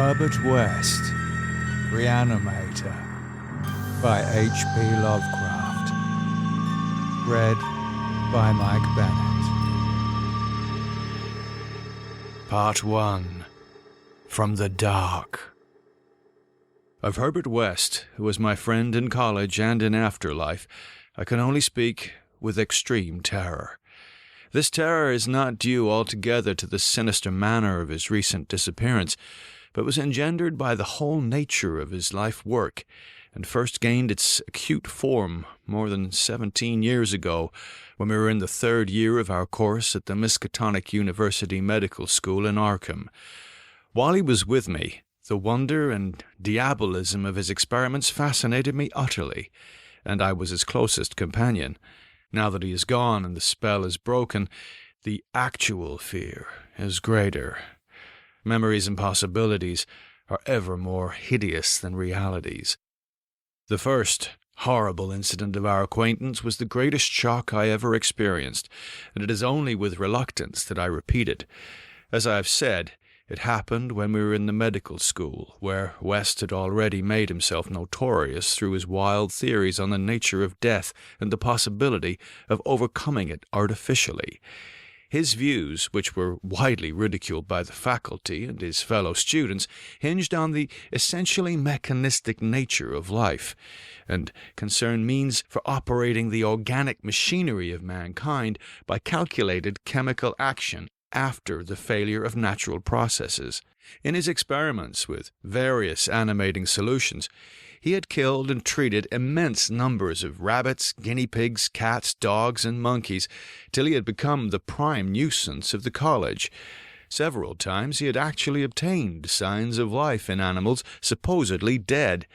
Herbert West, Reanimator, by H.P. Lovecraft. Read by Mike Bennett. Part 1. From the Dark. Of Herbert West, who was my friend in college and in afterlife, I can only speak with extreme terror. This terror is not due altogether to the sinister manner of his recent disappearance, but was engendered by the whole nature of his life work, and first gained its acute form more than 17 years ago, when we were in the third year of our course at the Miskatonic University Medical School in Arkham. While he was with me, the wonder and diabolism of his experiments fascinated me utterly, and I was his closest companion. Now that he is gone and the spell is broken, the actual fear is greater. Memories and possibilities are ever more hideous than realities. The first horrible incident of our acquaintance was the greatest shock I ever experienced, and it is only with reluctance that I repeat it. As I have said, it happened when we were in the medical school, where West had already made himself notorious through his wild theories on the nature of death and the possibility of overcoming it artificially. His views, which were widely ridiculed by the faculty and his fellow students, hinged on the essentially mechanistic nature of life, and concerned means for operating the organic machinery of mankind by calculated chemical action after the failure of natural processes. In his experiments with various animating solutions, he had killed and treated immense numbers of rabbits, guinea pigs, cats, dogs, and monkeys, till he had become the prime nuisance of the college. Several times he had actually obtained signs of life in animals supposedly dead,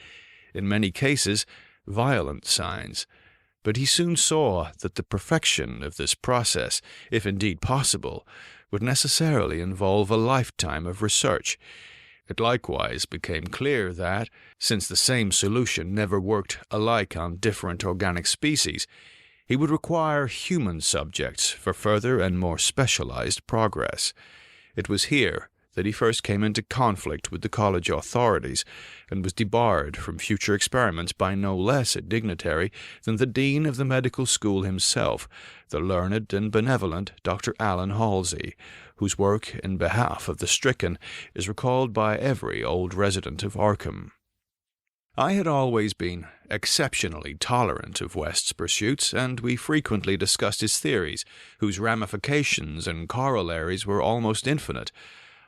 in many cases violent signs. But he soon saw that the perfection of this process, if indeed possible, would necessarily involve a lifetime of research. It likewise became clear that, since the same solution never worked alike on different organic species, he would require human subjects for further and more specialized progress. It was here that he first came into conflict with the college authorities, and was debarred from future experiments by no less a dignitary than the dean of the medical school himself, the learned and benevolent Dr. Allen Halsey, whose work in behalf of the stricken is recalled by every old resident of Arkham. I had always been exceptionally tolerant of West's pursuits, and we frequently discussed his theories, whose ramifications and corollaries were almost infinite.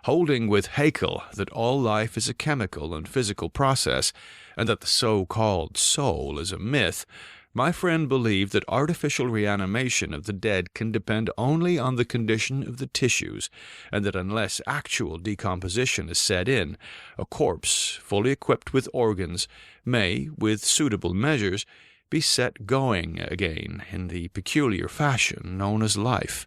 Holding with Haeckel that all life is a chemical and physical process, and that the so-called soul is a myth, my friend believed that artificial reanimation of the dead can depend only on the condition of the tissues, and that unless actual decomposition is set in, a corpse, fully equipped with organs, may, with suitable measures, be set going again in the peculiar fashion known as life.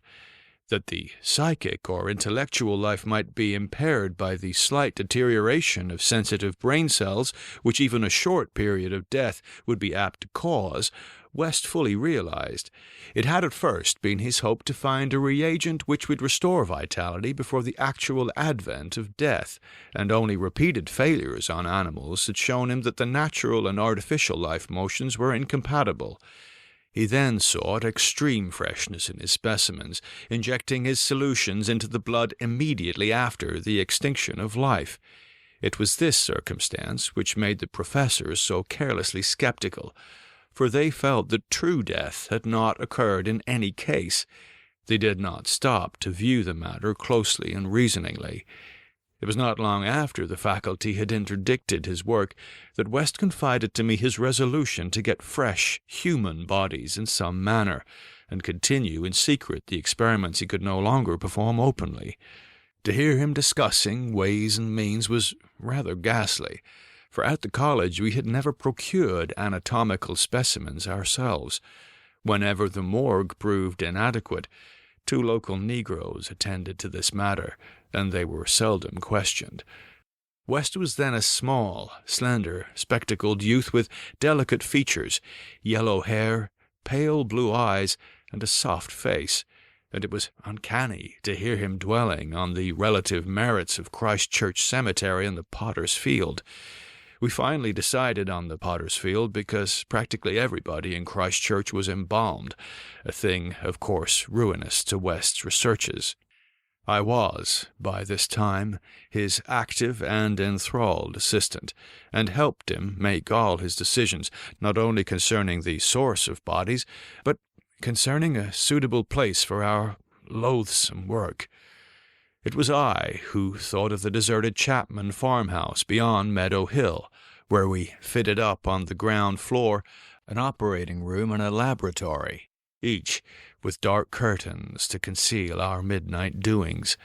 That the psychic or intellectual life might be impaired by the slight deterioration of sensitive brain cells, which even a short period of death would be apt to cause, West fully realized. It had at first been his hope to find a reagent which would restore vitality before the actual advent of death, and only repeated failures on animals had shown him that the natural and artificial life motions were incompatible. He then sought extreme freshness in his specimens, injecting his solutions into the blood immediately after the extinction of life. It was this circumstance which made the professors so carelessly skeptical, for they felt that true death had not occurred in any case. They did not stop to view the matter closely and reasoningly. It was not long after the faculty had interdicted his work that West confided to me his resolution to get fresh human bodies in some manner, and continue in secret the experiments he could no longer perform openly. To hear him discussing ways and means was rather ghastly, for at the college we had never procured anatomical specimens ourselves. Whenever the morgue proved inadequate, 2 local Negroes attended to this matter, and they were seldom questioned. West was then a small, slender, spectacled youth with delicate features, yellow hair, pale blue eyes, and a soft face. and it was uncanny to hear him dwelling on the relative merits of Christ Church Cemetery and the Potter's Field. We finally decided on the Potter's Field because practically everybody in Christchurch was embalmed, a thing, of course, ruinous to West's researches. I was, by this time, his active and enthralled assistant, and helped him make all his decisions, not only concerning the source of bodies, but concerning a suitable place for our loathsome work. It was I who thought of the deserted Chapman farmhouse beyond Meadow Hill, where we fitted up on the ground floor an operating room and a laboratory, each with dark curtains to conceal our midnight doings.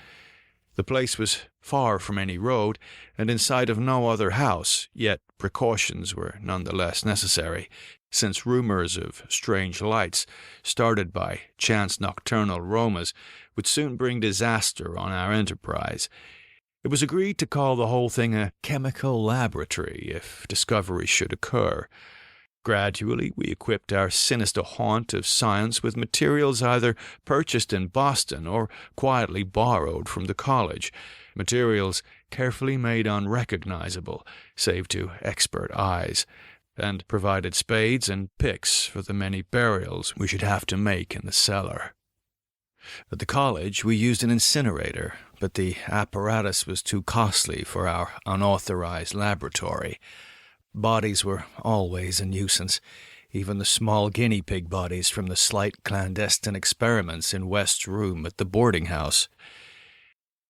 The place was far from any road, and in sight of no other house, yet precautions were none the less necessary, since rumors of strange lights, started by chance nocturnal roamers, would soon bring disaster on our enterprise. It was agreed to call the whole thing a chemical laboratory if discoveries should occur. Gradually, we equipped our sinister haunt of science with materials either purchased in Boston or quietly borrowed from the college, materials carefully made unrecognizable, save to expert eyes, and provided spades and picks for the many burials we should have to make in the cellar. At the college, we used an incinerator, but the apparatus was too costly for our unauthorized laboratory. Bodies were always a nuisance, even the small guinea pig bodies from the slight clandestine experiments in West's room at the boarding house.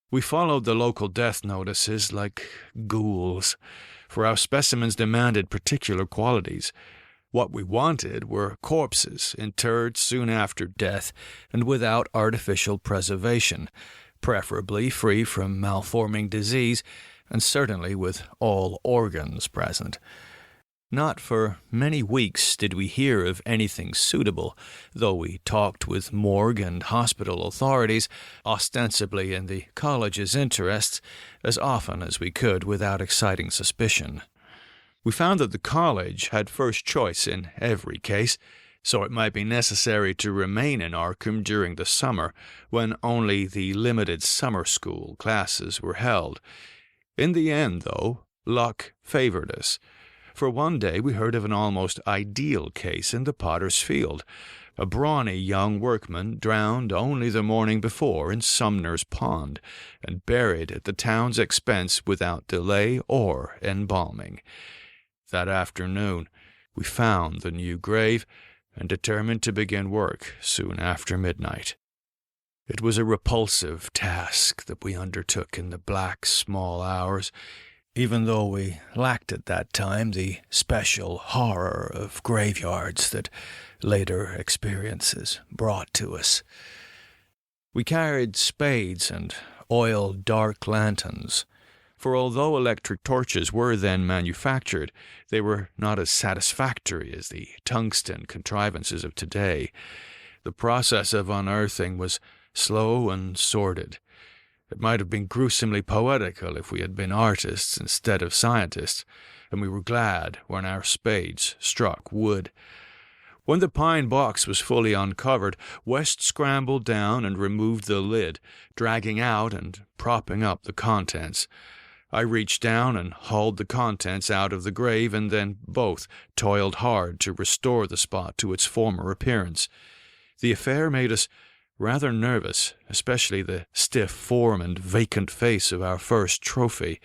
We followed the local death notices like ghouls, for our specimens demanded particular qualities. What we wanted were corpses interred soon after death and without artificial preservation, preferably free from malforming disease, and certainly with all organs present. Not for many weeks did we hear of anything suitable, though we talked with morgue and hospital authorities, ostensibly in the college's interests, as often as we could without exciting suspicion. We found that the college had first choice in every case, so it might be necessary to remain in Arkham during the summer, when only the limited summer school classes were held. In the end, though, luck favored us, for one day we heard of an almost ideal case in the Potter's Field, a brawny young workman drowned only the morning before in Sumner's Pond, and buried at the town's expense without delay or embalming. That afternoon we found the new grave, and determined to begin work soon after midnight. It was a repulsive task that we undertook in the black small hours, even though we lacked at that time the special horror of graveyards that later experiences brought to us. We carried spades and oiled dark lanterns, for although electric torches were then manufactured, they were not as satisfactory as the tungsten contrivances of today. The process of unearthing was slow and sordid. It might have been gruesomely poetical if we had been artists instead of scientists, and we were glad when our spades struck wood. When the pine box was fully uncovered, West scrambled down and removed the lid, dragging out and propping up the contents. I reached down and hauled the contents out of the grave, and then both toiled hard to restore the spot to its former appearance. The affair made us rather nervous, especially the stiff form and vacant face of our first trophy,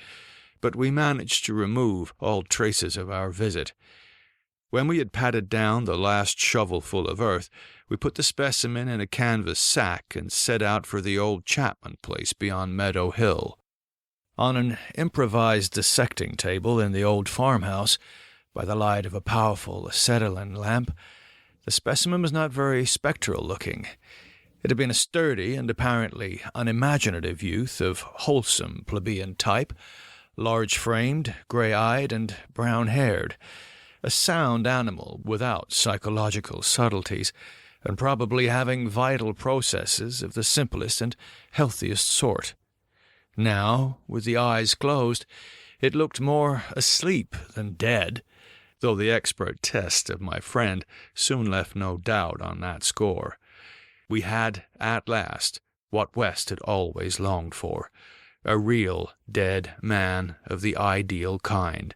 but we managed to remove all traces of our visit. When we had patted down the last shovelful of earth, we put the specimen in a canvas sack and set out for the old Chapman place beyond Meadow Hill. On an improvised dissecting table in the old farmhouse, by the light of a powerful acetylene lamp, the specimen was not very spectral-looking. It had been a sturdy and apparently unimaginative youth of wholesome plebeian type, large-framed, grey-eyed, and brown-haired, a sound animal without psychological subtleties, and probably having vital processes of the simplest and healthiest sort. Now, with the eyes closed, it looked more asleep than dead, though the expert test of my friend soon left no doubt on that score. We had, at last, what West had always longed for, a real dead man of the ideal kind,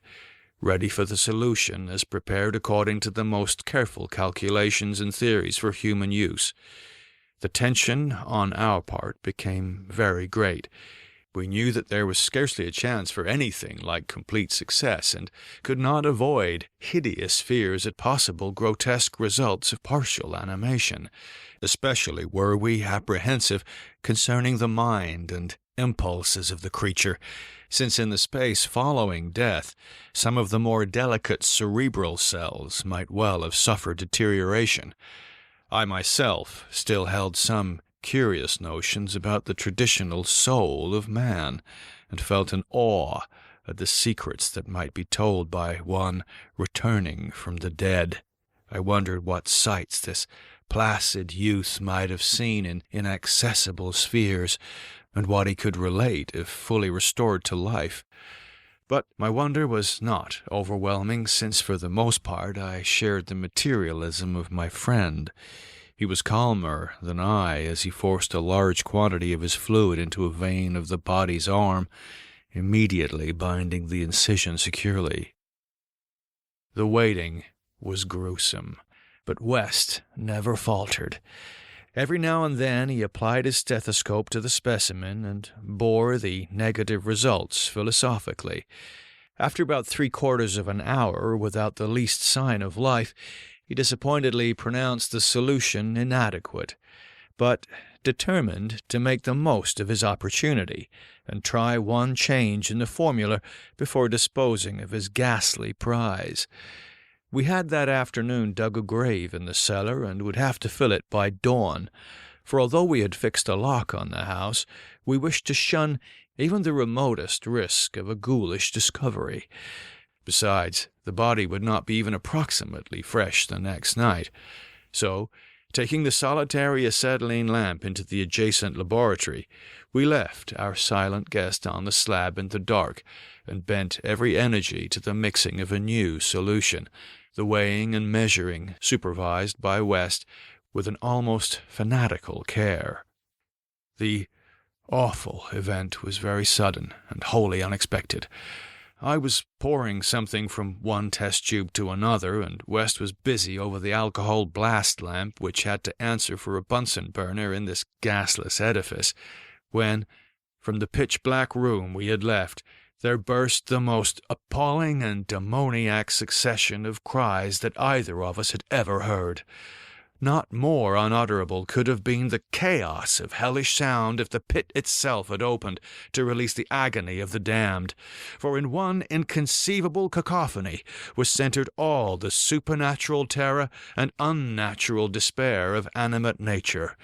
ready for the solution as prepared according to the most careful calculations and theories for human use. The tension on our part became very great. We knew that there was scarcely a chance for anything like complete success, and could not avoid hideous fears at possible grotesque results of partial animation. Especially were we apprehensive concerning the mind and impulses of the creature, since in the space following death, some of the more delicate cerebral cells might well have suffered deterioration. I myself still held some curious notions about the traditional soul of man, and felt an awe at the secrets that might be told by one returning from the dead. I wondered what sights this placid youth might have seen in inaccessible spheres, and what he could relate if fully restored to life. But my wonder was not overwhelming, since for the most part I shared the materialism of my friend. He was calmer than I as he forced a large quantity of his fluid into a vein of the body's arm, immediately binding the incision securely. The waiting was gruesome, but West never faltered. Every now and then he applied his stethoscope to the specimen and bore the negative results philosophically. After about 3/4 of an hour without the least sign of life, he disappointedly pronounced the solution inadequate, but determined to make the most of his opportunity and try one change in the formula before disposing of his ghastly prize. We had that afternoon dug a grave in the cellar and would have to fill it by dawn, for although we had fixed a lock on the house, we wished to shun even the remotest risk of a ghoulish discovery. Besides, the body would not be even approximately fresh the next night. So, taking the solitary acetylene lamp into the adjacent laboratory, we left our silent guest on the slab in the dark, and bent every energy to the mixing of a new solution, the weighing and measuring supervised by West with an almost fanatical care. The awful event was very sudden and wholly unexpected. I was pouring something from one test tube to another, and West was busy over the alcohol blast lamp which had to answer for a Bunsen burner in this gasless edifice, when, from the pitch-black room we had left, there burst the most appalling and demoniac succession of cries that either of us had ever heard. Not more unutterable could have been the chaos of hellish sound if the pit itself had opened to release the agony of the damned, for in one inconceivable cacophony was centered all the supernatural terror and unnatural despair of animate nature.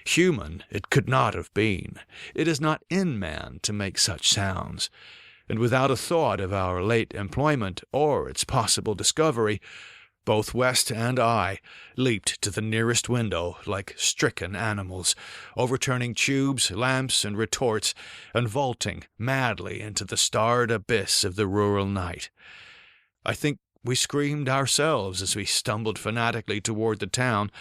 Human it could not have been. It is not in man to make such sounds. And without a thought of our late employment or its possible discovery, both West and I leaped to the nearest window like stricken animals, overturning tubes, lamps, and retorts, and vaulting madly into the starred abyss of the rural night. I think we screamed ourselves as we stumbled fanatically toward the town,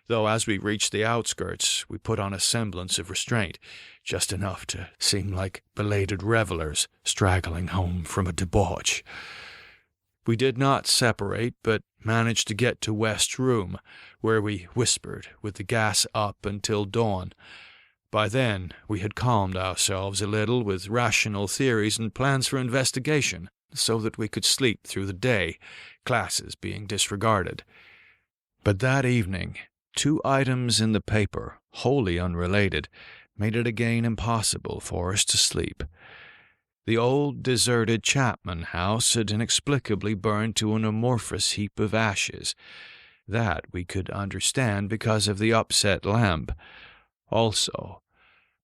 though as we reached the outskirts we put on a semblance of restraint, just enough to seem like belated revelers straggling home from a debauch. We did not separate, but managed to get to West's room, where we whispered with the gas up until dawn. By then we had calmed ourselves a little with rational theories and plans for investigation, so that we could sleep through the day, classes being disregarded. But that evening, 2 items in the paper, wholly unrelated, made it again impossible for us to sleep. The old deserted Chapman house had inexplicably burned to an amorphous heap of ashes. That we could understand because of the upset lamp. Also,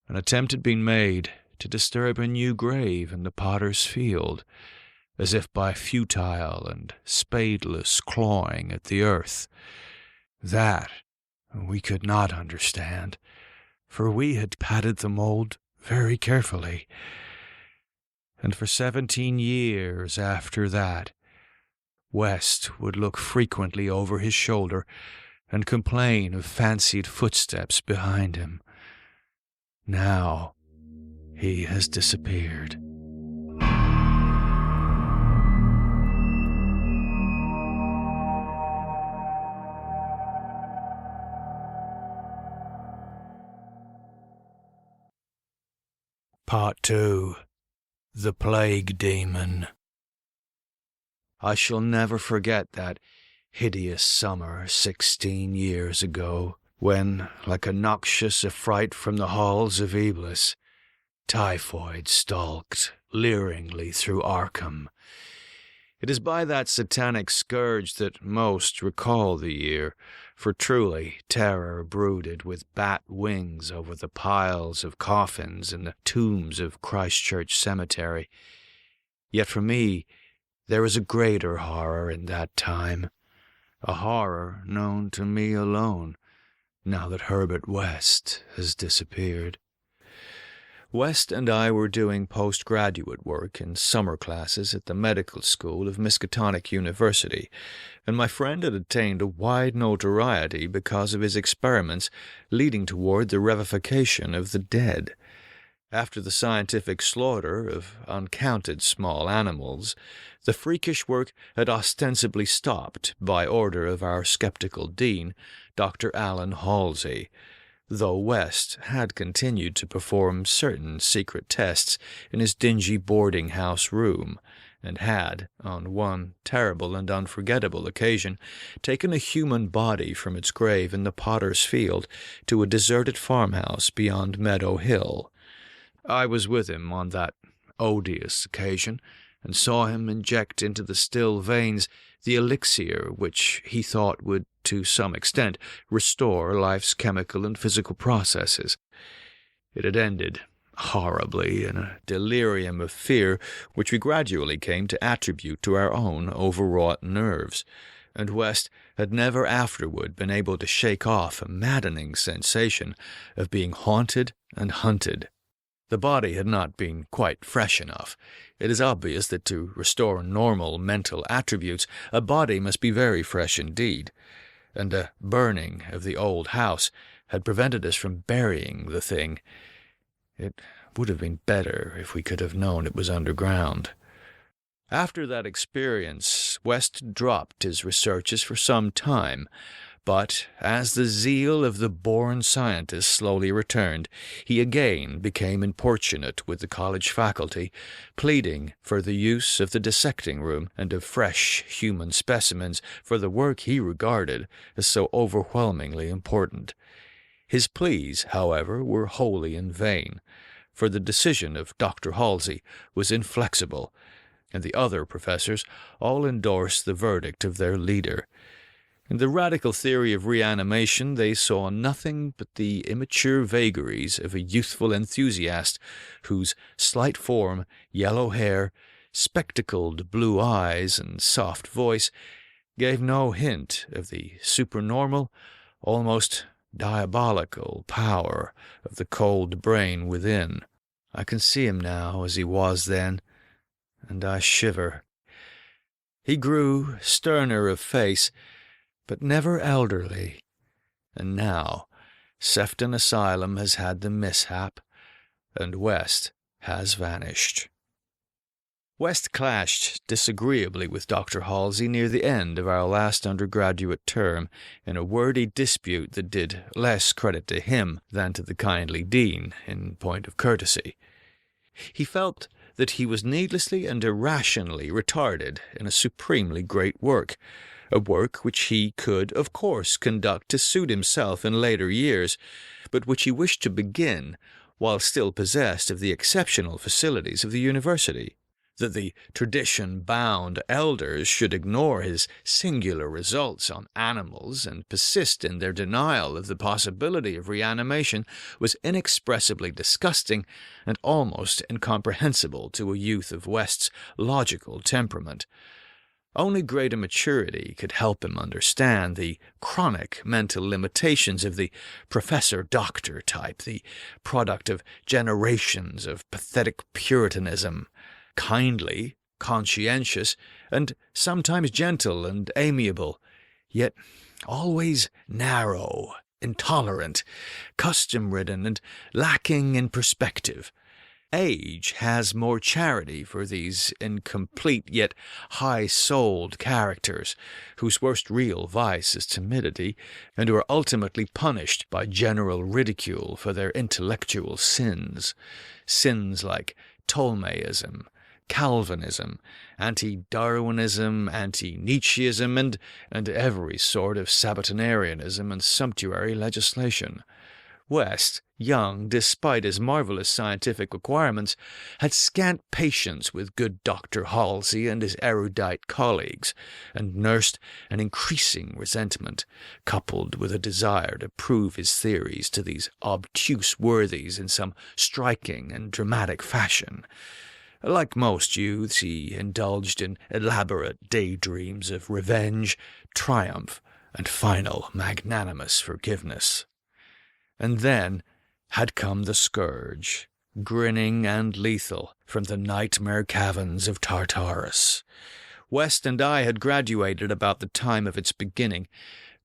an attempt had been made to disturb a new grave in the potter's field, as if by futile and spadeless clawing at the earth. That we could not understand, for we had patted the mold very carefully. And for 17 years after that, West would look frequently over his shoulder and complain of fancied footsteps behind him. Now he has disappeared. Part 2. The Plague-Daemon. I shall never forget that hideous summer 16 years ago, when, like a noxious affright from the halls of Eblis, typhoid stalked leeringly through Arkham. It is by that satanic scourge that most recall the year, for truly terror brooded with bat wings over the piles of coffins in the tombs of Christchurch Cemetery. Yet for me, there is a greater horror in that time, a horror known to me alone, now that Herbert West has disappeared. West and I were doing postgraduate work in summer classes at the medical school of Miskatonic University, and my friend had attained a wide notoriety because of his experiments leading toward the revivification of the dead. After the scientific slaughter of uncounted small animals, the freakish work had ostensibly stopped by order of our skeptical dean, Dr. Alan Halsey, though West had continued to perform certain secret tests in his dingy boarding-house room, and had, on one terrible and unforgettable occasion, taken a human body from its grave in the Potter's Field to a deserted farmhouse beyond Meadow Hill. I was with him on that odious occasion, and saw him inject into the still veins the elixir which he thought would, to some extent, restore life's chemical and physical processes. It had ended horribly in a delirium of fear which we gradually came to attribute to our own overwrought nerves, and West had never afterward been able to shake off a maddening sensation of being haunted and hunted. The body had not been quite fresh enough. It is obvious that to restore normal mental attributes, a body must be very fresh indeed, and a burning of the old house had prevented us from burying the thing. It would have been better if we could have known it was underground. After that experience, West dropped his researches for some time, but as the zeal of the born scientist slowly returned, he again became importunate with the college faculty, pleading for the use of the dissecting room and of fresh human specimens for the work he regarded as so overwhelmingly important. His pleas, however, were wholly in vain, for the decision of Dr. Halsey was inflexible, and the other professors all endorsed the verdict of their leader. In the radical theory of reanimation, they saw nothing but the immature vagaries of a youthful enthusiast whose slight form, yellow hair, spectacled blue eyes, and soft voice gave no hint of the supernormal, almost diabolical power of the cold brain within. I can see him now as he was then, and I shiver. He grew sterner of face, but never elderly, and now Sefton Asylum has had the mishap, and West has vanished. West clashed disagreeably with Dr. Halsey near the end of our last undergraduate term in a wordy dispute that did less credit to him than to the kindly dean in point of courtesy. He felt that he was needlessly and irrationally retarded in a supremely great work, a work which he could, of course, conduct to suit himself in later years, but which he wished to begin while still possessed of the exceptional facilities of the university. That the tradition-bound elders should ignore his singular results on animals and persist in their denial of the possibility of reanimation was inexpressibly disgusting and almost incomprehensible to a youth of West's logical temperament. Only greater maturity could help him understand the chronic mental limitations of the professor-doctor type, the product of generations of pathetic puritanism, kindly, conscientious, and sometimes gentle and amiable, yet always narrow, intolerant, custom-ridden, and lacking in perspective. Age has more charity for these incomplete yet high-souled characters, whose worst real vice is timidity, and who are ultimately punished by general ridicule for their intellectual sins. Sins like Ptolemaism, Calvinism, anti-Darwinism, anti-Nietzscheism, and every sort of Sabbatarianism and sumptuary legislation. West, young despite his marvelous scientific acquirements, had scant patience with good Dr. Halsey and his erudite colleagues, and nursed an increasing resentment, coupled with a desire to prove his theories to these obtuse worthies in some striking and dramatic fashion. Like most youths, he indulged in elaborate daydreams of revenge, triumph, and final magnanimous forgiveness. And then had come the scourge, grinning and lethal, from the nightmare caverns of Tartarus. West and I had graduated about the time of its beginning,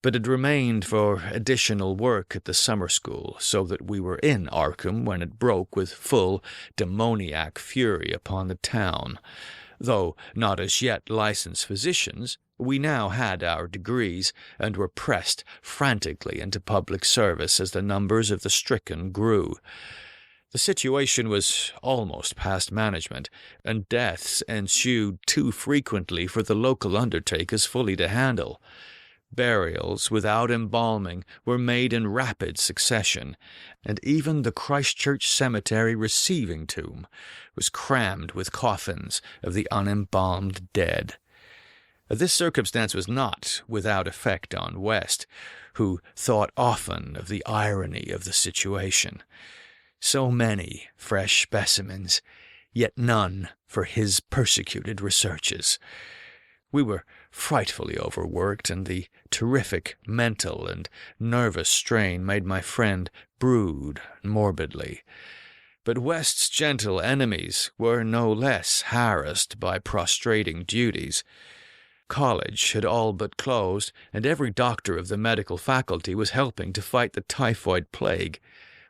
but had remained for additional work at the summer school, so that we were in Arkham when it broke with full demoniac fury upon the town. Though not as yet licensed physicians, we now had our degrees, and were pressed frantically into public service as the numbers of the stricken grew. The situation was almost past management, and deaths ensued too frequently for the local undertakers fully to handle. Burials without embalming were made in rapid succession, and even the Christchurch Cemetery receiving tomb was crammed with coffins of the unembalmed dead. This circumstance was not without effect on West, who thought often of the irony of the situation. So many fresh specimens, yet none for his persecuted researches. We were frightfully overworked, and the terrific mental and nervous strain made my friend brood morbidly. But West's gentle enemies were no less harassed by prostrating duties. College had all but closed, and every doctor of the medical faculty was helping to fight the typhoid plague.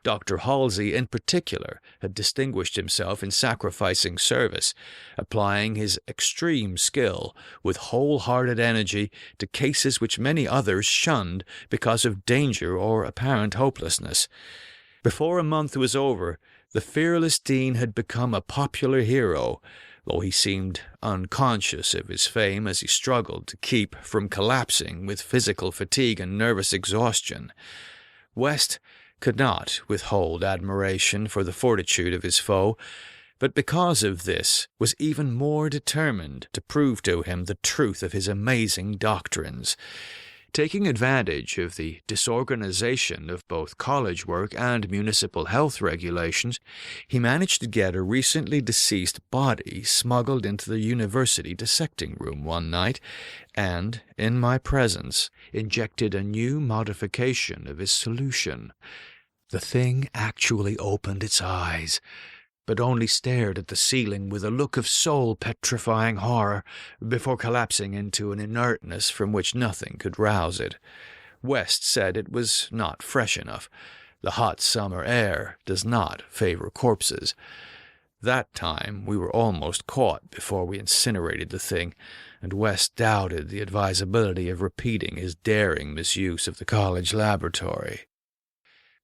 Dr. Halsey, in particular, had distinguished himself in sacrificing service, applying his extreme skill with wholehearted energy to cases which many others shunned because of danger or apparent hopelessness. Before a month was over, the fearless dean had become a popular hero, though he seemed unconscious of his fame as he struggled to keep from collapsing with physical fatigue and nervous exhaustion. West could not withhold admiration for the fortitude of his foe, but because of this was even more determined to prove to him the truth of his amazing doctrines. Taking advantage of the disorganization of both college work and municipal health regulations, he managed to get a recently deceased body smuggled into the university dissecting room one night, and, in my presence, injected a new modification of his solution. The thing actually opened its eyes, but only stared at the ceiling with a look of soul-petrifying horror before collapsing into an inertness from which nothing could rouse it. West said it was not fresh enough. The hot summer air does not favor corpses. That time we were almost caught before we incinerated the thing, and West doubted the advisability of repeating his daring misuse of the college laboratory.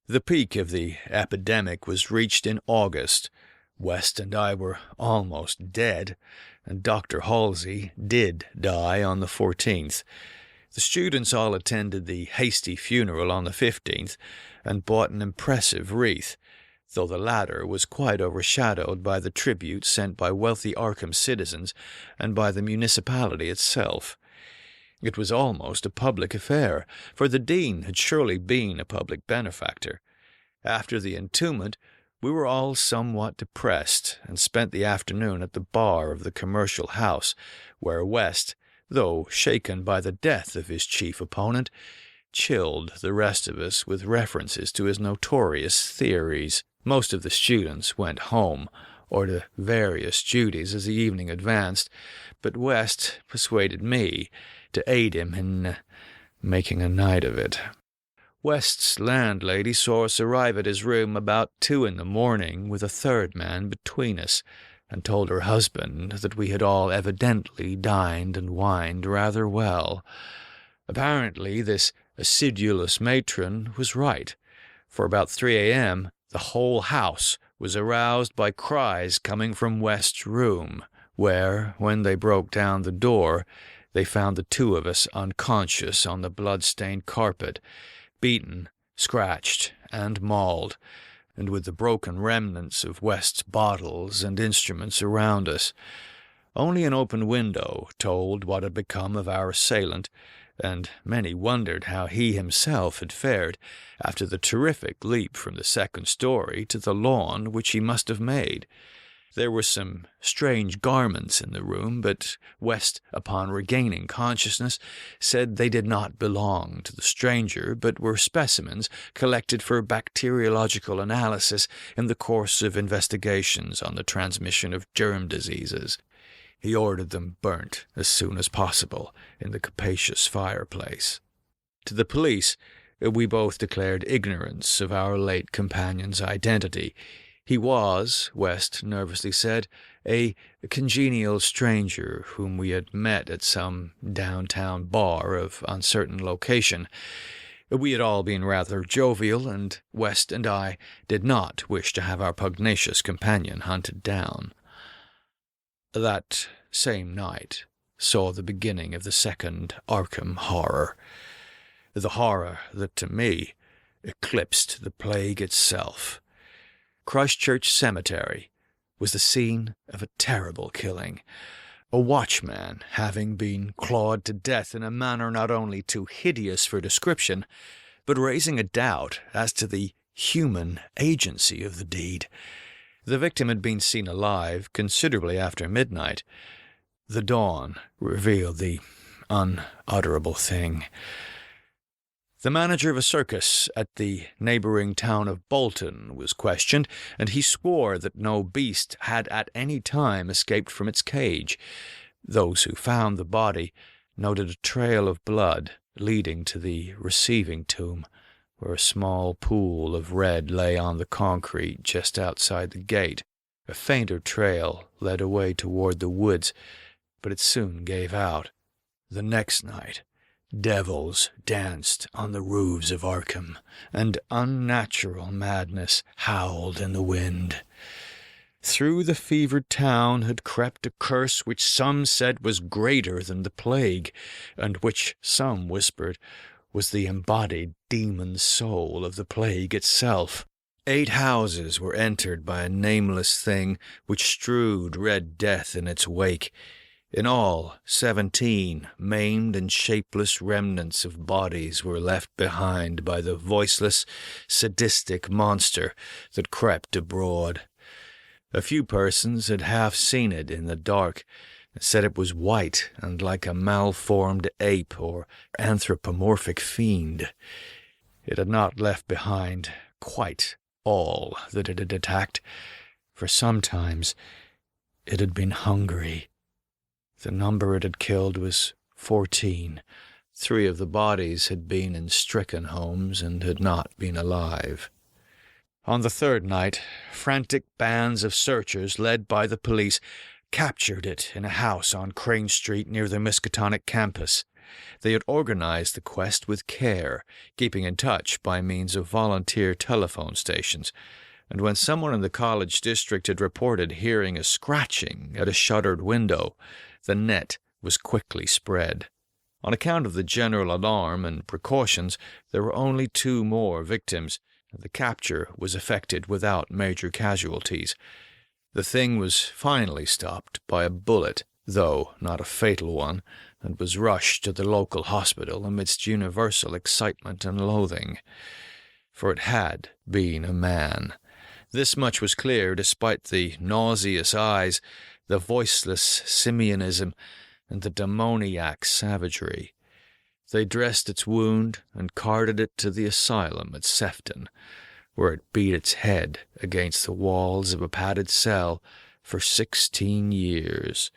The peak of the epidemic was reached in August. West and I were almost dead, and Dr. Halsey did die on the 14th. The students all attended the hasty funeral on the 15th, and bought an impressive wreath, though the latter was quite overshadowed by the tribute sent by wealthy Arkham citizens and by the municipality itself. It was almost a public affair, for the dean had surely been a public benefactor. After the entombment, we were all somewhat depressed, and spent the afternoon at the bar of the commercial house, where West, though shaken by the death of his chief opponent, chilled the rest of us with references to his notorious theories. Most of the students went home, or to various duties as the evening advanced, but West persuaded me to aid him in making a night of it. West's landlady saw us arrive at his room about 2 a.m. with a third man between us, and told her husband that we had all evidently dined and wined rather well. Apparently this acidulous matron was right, for about 3 a.m. the whole house was aroused by cries coming from West's room, where, when they broke down the door, they found the two of us unconscious on the blood-stained carpet, beaten, scratched, and mauled, and with the broken remnants of West's bottles and instruments around us. Only an open window told what had become of our assailant, and many wondered how he himself had fared after the terrific leap from the second story to the lawn which he must have made. There were some strange garments in the room, but West, upon regaining consciousness, said they did not belong to the stranger, but were specimens collected for bacteriological analysis in the course of investigations on the transmission of germ diseases. He ordered them burnt as soon as possible in the capacious fireplace. To the police, we both declared ignorance of our late companion's identity. He was, West nervously said, a congenial stranger whom we had met at some downtown bar of uncertain location. We had all been rather jovial, and West and I did not wish to have our pugnacious companion hunted down. That same night saw the beginning of the second Arkham horror. The horror that, to me, eclipsed the plague itself. Christchurch Cemetery was the scene of a terrible killing, a watchman having been clawed to death in a manner not only too hideous for description, but raising a doubt as to the human agency of the deed. The victim had been seen alive considerably after midnight. The dawn revealed the unutterable thing. The manager of a circus at the neighboring town of Bolton was questioned, and he swore that no beast had at any time escaped from its cage. Those who found the body noted a trail of blood leading to the receiving tomb, where a small pool of red lay on the concrete just outside the gate. A fainter trail led away toward the woods, but it soon gave out. The next night, devils danced on the roofs of Arkham, and unnatural madness howled in the wind. Through the fevered town had crept a curse which some said was greater than the plague, and which some whispered was the embodied demon soul of the plague itself. 8 houses were entered by a nameless thing which strewed red death in its wake. In all, 17 maimed and shapeless remnants of bodies were left behind by the voiceless, sadistic monster that crept abroad. A few persons had half seen it in the dark, and said it was white and like a malformed ape or anthropomorphic fiend. It had not left behind quite all that it had attacked, for sometimes it had been hungry. The number it had killed was 14. 3 of the bodies had been in stricken homes and had not been alive. On the third night, frantic bands of searchers led by the police captured it in a house on Crane Street near the Miskatonic campus. They had organized the quest with care, keeping in touch by means of volunteer telephone stations, and when someone in the college district had reported hearing a scratching at a shuttered window, the net was quickly spread. On account of the general alarm and precautions, there were only 2 more victims, and the capture was effected without major casualties. The thing was finally stopped by a bullet, though not a fatal one, and was rushed to the local hospital amidst universal excitement and loathing. For it had been a man. This much was clear despite the nauseous eyes, the voiceless simianism, and the demoniac savagery. They dressed its wound and carted it to the asylum at Sefton, where it beat its head against the walls of a padded cell for 16 years,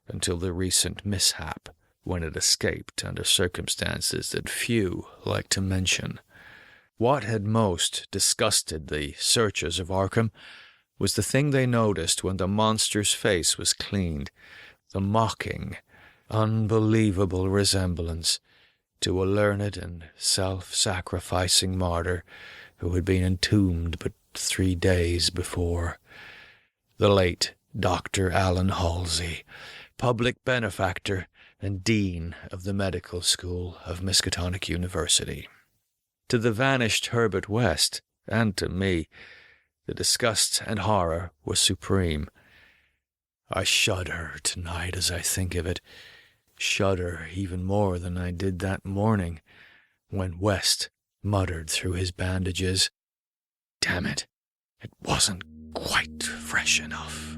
until the recent mishap when it escaped under circumstances that few like to mention. What had most disgusted the searchers of Arkham was the thing they noticed when the monster's face was cleaned, the mocking, unbelievable resemblance to a learned and self-sacrificing martyr who had been entombed but 3 days before. The late Dr. Alan Halsey, public benefactor and dean of the medical school of Miskatonic University. To the vanished Herbert West, and to me, the disgust and horror were supreme. I shudder tonight as I think of it, shudder even more than I did that morning, when West muttered through his bandages, "Damn it, it wasn't quite fresh enough."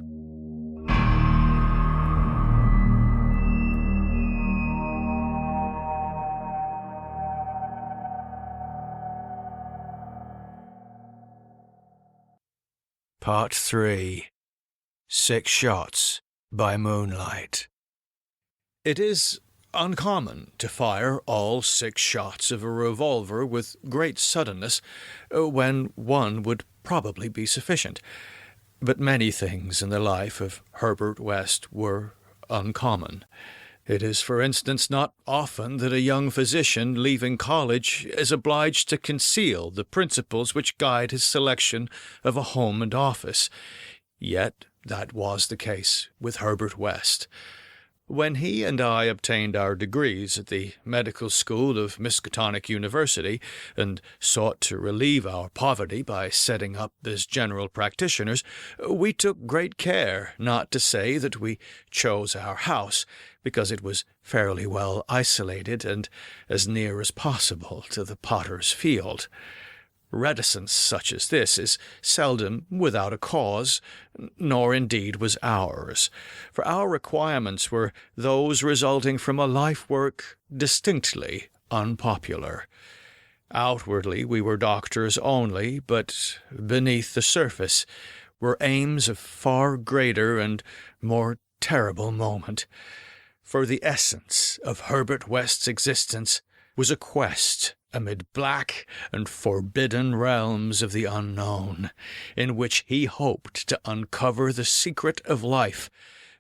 Part 3. 6 Shots by Moonlight. It is uncommon to fire all 6 shots of a revolver with great suddenness when one would probably be sufficient. But many things in the life of Herbert West were uncommon. It is, for instance, not often that a young physician leaving college is obliged to conceal the principles which guide his selection of a home and office. Yet that was the case with Herbert West. When he and I obtained our degrees at the medical school of Miskatonic University and sought to relieve our poverty by setting up as general practitioners, we took great care not to say that we chose our house, because it was fairly well isolated and as near as possible to the potter's field. Reticence such as this is seldom without a cause, nor indeed was ours, for our requirements were those resulting from a life-work distinctly unpopular. Outwardly we were doctors only, but beneath the surface were aims of far greater and more terrible moment. For the essence of Herbert West's existence was a quest amid black and forbidden realms of the unknown, in which he hoped to uncover the secret of life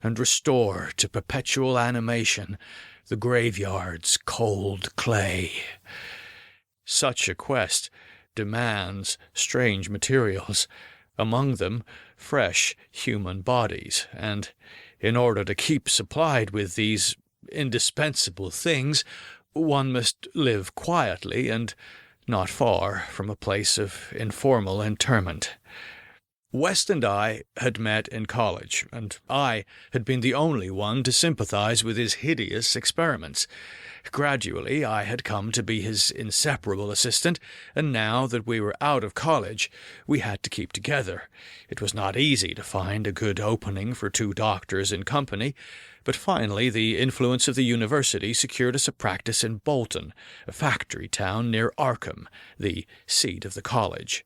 and restore to perpetual animation the graveyard's cold clay. Such a quest demands strange materials, among them fresh human bodies, and in order to keep supplied with these indispensable things, one must live quietly and not far from a place of informal interment. West and I had met in college, and I had been the only one to sympathize with his hideous experiments. Gradually I had come to be his inseparable assistant, and now that we were out of college, we had to keep together. It was not easy to find a good opening for 2 doctors in company, but finally the influence of the university secured us a practice in Bolton, a factory town near Arkham, the seat of the college.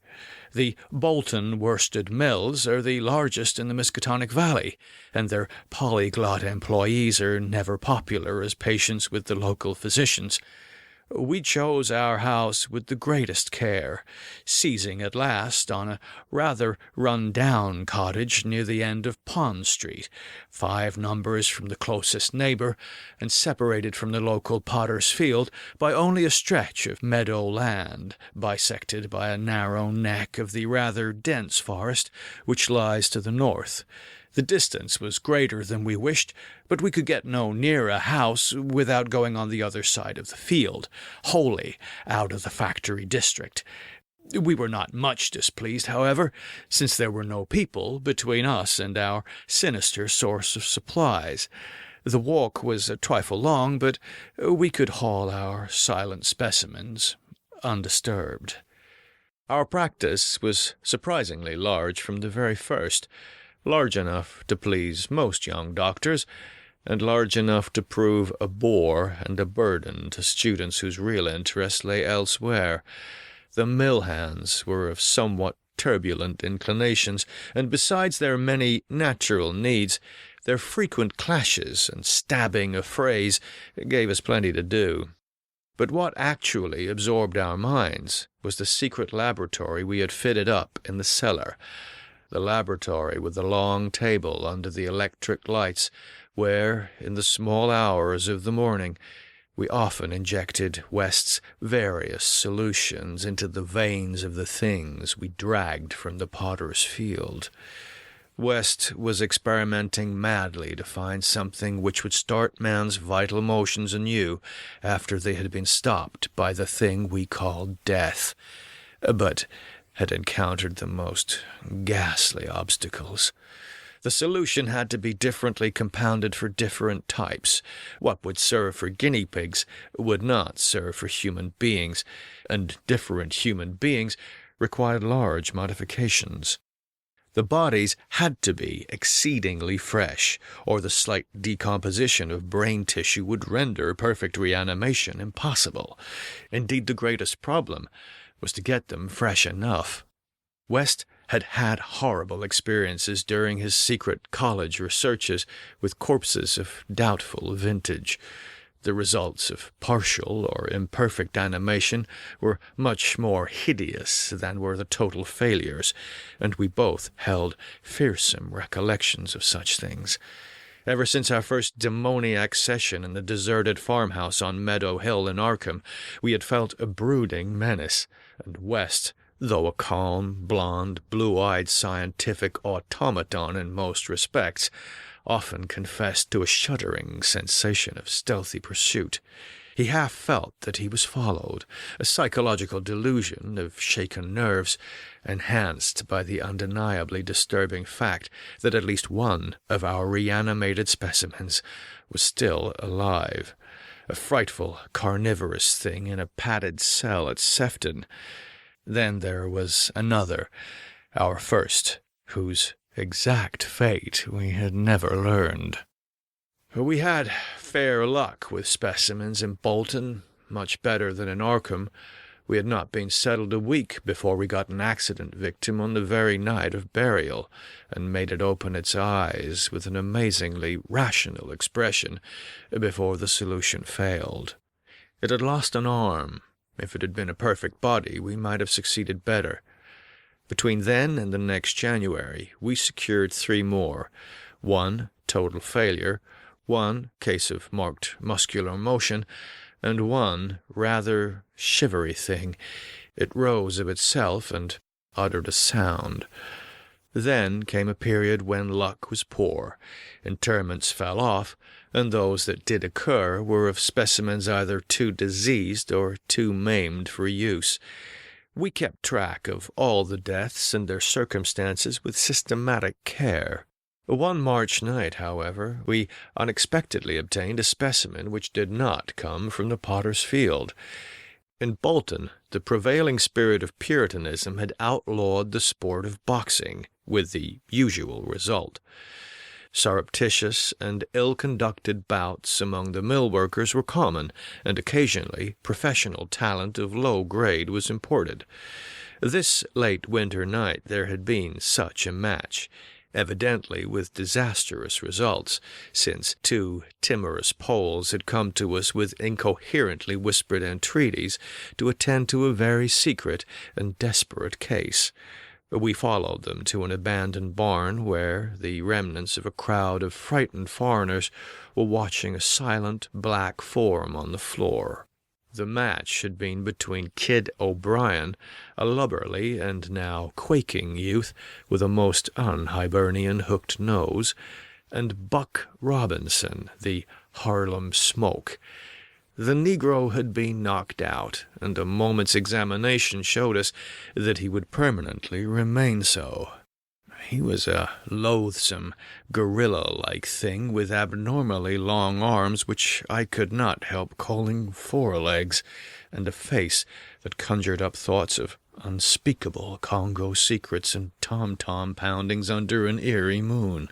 The Bolton worsted mills are the largest in the Miskatonic Valley, and their polyglot employees are never popular as patients with the local physicians. We chose our house with the greatest care, seizing at last on a rather run-down cottage near the end of Pond Street, 5 numbers from the closest neighbour, and separated from the local potter's field by only a stretch of meadow land, bisected by a narrow neck of the rather dense forest which lies to the north. The distance was greater than we wished, but we could get no nearer a house without going on the other side of the field, wholly out of the factory district. We were not much displeased, however, since there were no people between us and our sinister source of supplies. The walk was a trifle long, but we could haul our silent specimens undisturbed. Our practice was surprisingly large from the very first, large enough to please most young doctors, and large enough to prove a bore and a burden to students whose real interest lay elsewhere. The mill hands were of somewhat turbulent inclinations, and besides their many natural needs, Their frequent clashes and stabbing of phrase gave us plenty to do. But what actually absorbed our minds was the secret laboratory we had fitted up in the cellar, the laboratory with the long table under the electric lights, where, in the small hours of the morning, we often injected West's various solutions into the veins of the things we dragged from the potter's field. West was experimenting madly to find something which would start man's vital motions anew after they had been stopped by the thing we called death, but had encountered the most ghastly obstacles. The solution had to be differently compounded for different types. What would serve for guinea pigs would not serve for human beings, and different human beings required large modifications. The bodies had to be exceedingly fresh, or the slight decomposition of brain tissue would render perfect reanimation impossible. Indeed, the greatest problem was to get them fresh enough. West had had horrible experiences during his secret college researches with corpses of doubtful vintage. The results of partial or imperfect animation were much more hideous than were the total failures, and we both held fearsome recollections of such things. Ever since our first demoniac session in the deserted farmhouse on Meadow Hill in Arkham, we had felt a brooding menace, and West, though a calm, blond, blue-eyed scientific automaton in most respects, often confessed to a shuddering sensation of stealthy pursuit. He half felt that he was followed, a psychological delusion of shaken nerves, enhanced by the undeniably disturbing fact that at least one of our reanimated specimens was still alive, a frightful carnivorous thing in a padded cell at Sefton. Then there was another, our first, whose exact fate we had never learned. We had fair luck with specimens in Bolton, much better than in Arkham. We had not been settled a week before we got an accident victim on the very night of burial, and made it open its eyes with an amazingly rational expression before the solution failed. It had lost an arm. If it had been a perfect body, we might have succeeded better. Between then and the next January, we secured 3 more. 1 total failure, 1 case of marked muscular motion, and 1 rather shivery thing. It rose of itself and uttered a sound. Then came a period when luck was poor. Interments fell off, and those that did occur were of specimens either too diseased or too maimed for use. We kept track of all the deaths and their circumstances with systematic care. One March night, however, we unexpectedly obtained a specimen which did not come from the potter's field. In Bolton, the prevailing spirit of Puritanism had outlawed the sport of boxing, with the usual result. Surreptitious and ill-conducted bouts among the mill workers were common, and occasionally professional talent of low grade was imported. This late winter night there had been such a match, evidently with disastrous results, since 2 timorous Poles had come to us with incoherently whispered entreaties to attend to a very secret and desperate case. We followed them to an abandoned barn where the remnants of a crowd of frightened foreigners were watching a silent black form on the floor. The match had been between Kid O'Brien, a lubberly and now quaking youth with a most un-Hibernian hooked nose, and Buck Robinson, the Harlem Smoke. The Negro had been knocked out, and a moment's examination showed us that he would permanently remain so. He was a loathsome, gorilla-like thing with abnormally long arms which I could not help calling forelegs, and a face that conjured up thoughts of unspeakable Congo secrets and tom-tom poundings under an eerie moon.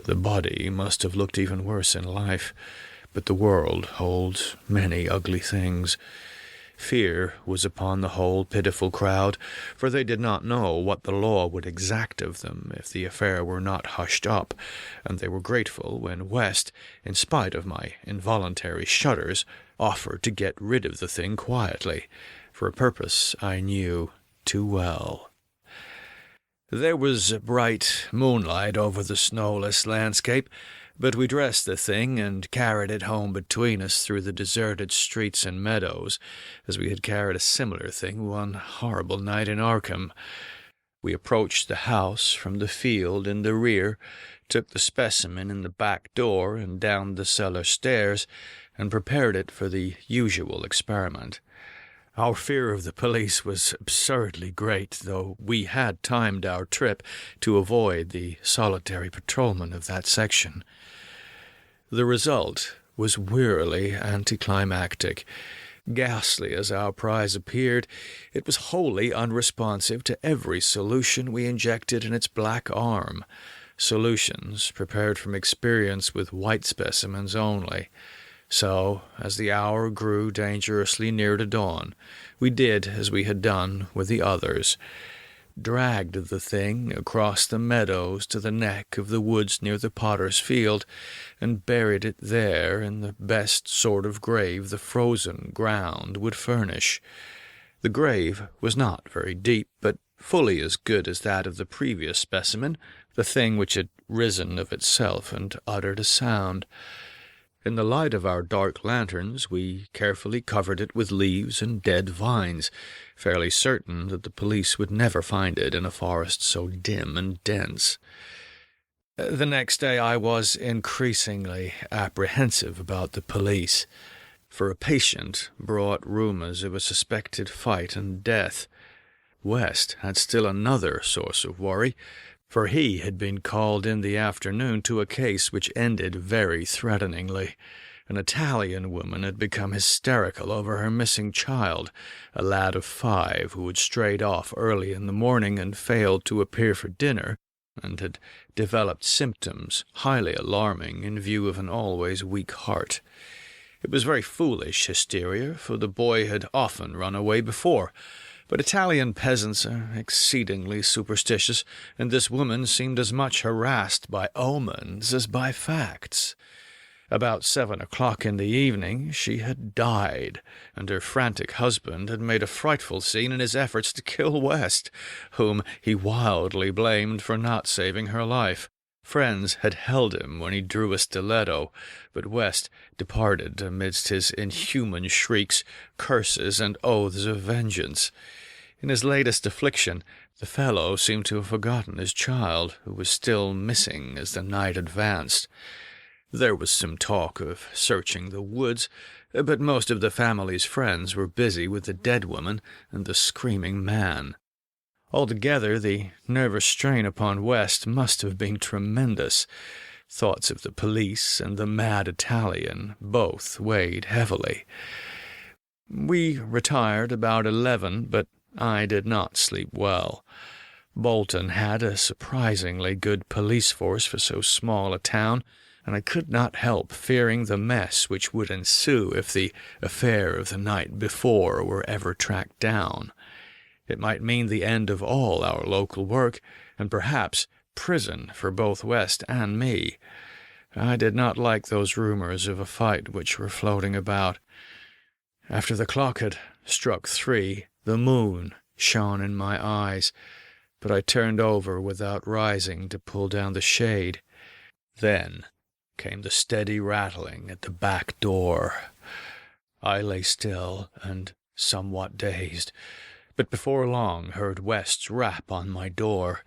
The body must have looked even worse in life, but the world holds many ugly things. Fear was upon the whole pitiful crowd, for they did not know what the law would exact of them if the affair were not hushed up, and they were grateful when West, in spite of my involuntary shudders, offered to get rid of the thing quietly, for a purpose I knew too well. There was bright moonlight over the snowless landscape, but we dressed the thing and carried it home between us through the deserted streets and meadows, as we had carried a similar thing one horrible night in Arkham. We approached the house from the field in the rear, took the specimen in the back door and down the cellar stairs, and prepared it for the usual experiment. Our fear of the police was absurdly great, though we had timed our trip to avoid the solitary patrolman of that section. The result was wearily anticlimactic. Ghastly as our prize appeared, it was wholly unresponsive to every solution we injected in its black arm, solutions prepared from experience with white specimens only. So, as the hour grew dangerously near to dawn, we did as we had done with the others, dragged the thing across the meadows to the neck of the woods near the potter's field, and buried it there in the best sort of grave the frozen ground would furnish. The grave was not very deep, but fully as good as that of the previous specimen, the thing which had risen of itself and uttered a sound. In the light of our dark lanterns, we carefully covered it with leaves and dead vines, fairly certain that the police would never find it in a forest so dim and dense. The next day I was increasingly apprehensive about the police, for a patient brought rumors of a suspected fight and death. West had still another source of worry, for he had been called in the afternoon to a case which ended very threateningly. An Italian woman had become hysterical over her missing child, a lad of 5 who had strayed off early in the morning and failed to appear for dinner, and had developed symptoms highly alarming in view of an always weak heart. It was very foolish hysteria, for the boy had often run away before, but Italian peasants are exceedingly superstitious, and this woman seemed as much harassed by omens as by facts. About 7 o'clock in the evening she had died, and her frantic husband had made a frightful scene in his efforts to kill West, whom he wildly blamed for not saving her life. Friends had held him when he drew a stiletto, but West departed amidst his inhuman shrieks, curses, and oaths of vengeance. In his latest affliction, the fellow seemed to have forgotten his child, who was still missing as the night advanced. There was some talk of searching the woods, but most of the family's friends were busy with the dead woman and the screaming man. Altogether, the nervous strain upon West must have been tremendous. Thoughts of the police and the mad Italian both weighed heavily. We retired about 11, but I did not sleep well. Bolton had a surprisingly good police force for so small a town, and I could not help fearing the mess which would ensue if the affair of the night before were ever tracked down. It might mean the end of all our local work, and perhaps prison for both West and me. I did not like those rumors of a fight which were floating about. After the clock had struck 3, the moon shone in my eyes, but I turned over without rising to pull down the shade. Then came the steady rattling at the back door. I lay still and somewhat dazed, but before long heard West's rap on my door.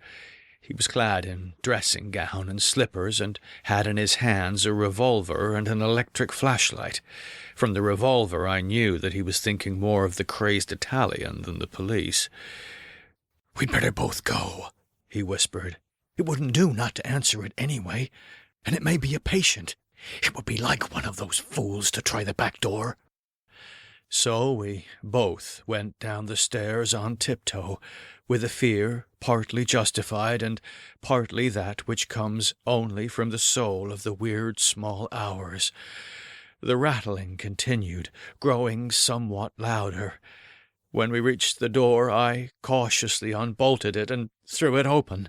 He was clad in dressing-gown and slippers, and had in his hands a revolver and an electric flashlight. From the revolver I knew that he was thinking more of the crazed Italian than the police. "We'd better both go," he whispered. "It wouldn't do not to answer it anyway, and it may be a patient. It would be like one of those fools to try the back door." So we both went down the stairs on tiptoe, with a fear partly justified and partly that which comes only from the soul of the weird small hours. The rattling continued, growing somewhat louder. When we reached the door, I cautiously unbolted it and threw it open.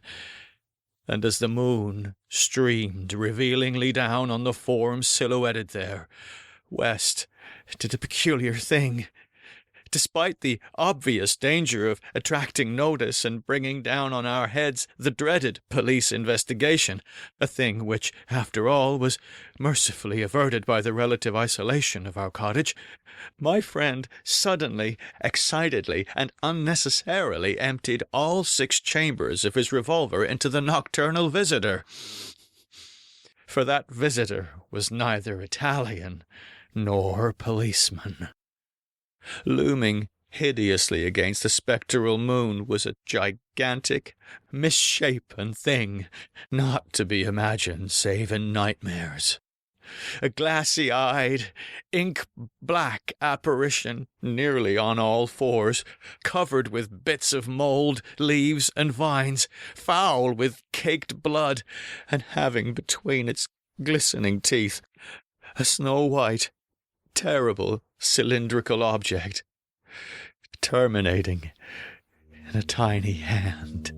And as the moon streamed revealingly down on the form silhouetted there, West did a peculiar thing. Despite the obvious danger of attracting notice and bringing down on our heads the dreaded police investigation, a thing which, after all, was mercifully averted by the relative isolation of our cottage, my friend suddenly, excitedly, and unnecessarily emptied all 6 chambers of his revolver into the nocturnal visitor. For that visitor was neither Italian nor policeman. Looming hideously against the spectral moon was a gigantic, misshapen thing, not to be imagined save in nightmares. A glassy-eyed, ink-black apparition, nearly on all fours, covered with bits of mold, leaves, and vines, foul with caked blood, and having between its glistening teeth a snow-white, terrible cylindrical object, terminating in a tiny hand.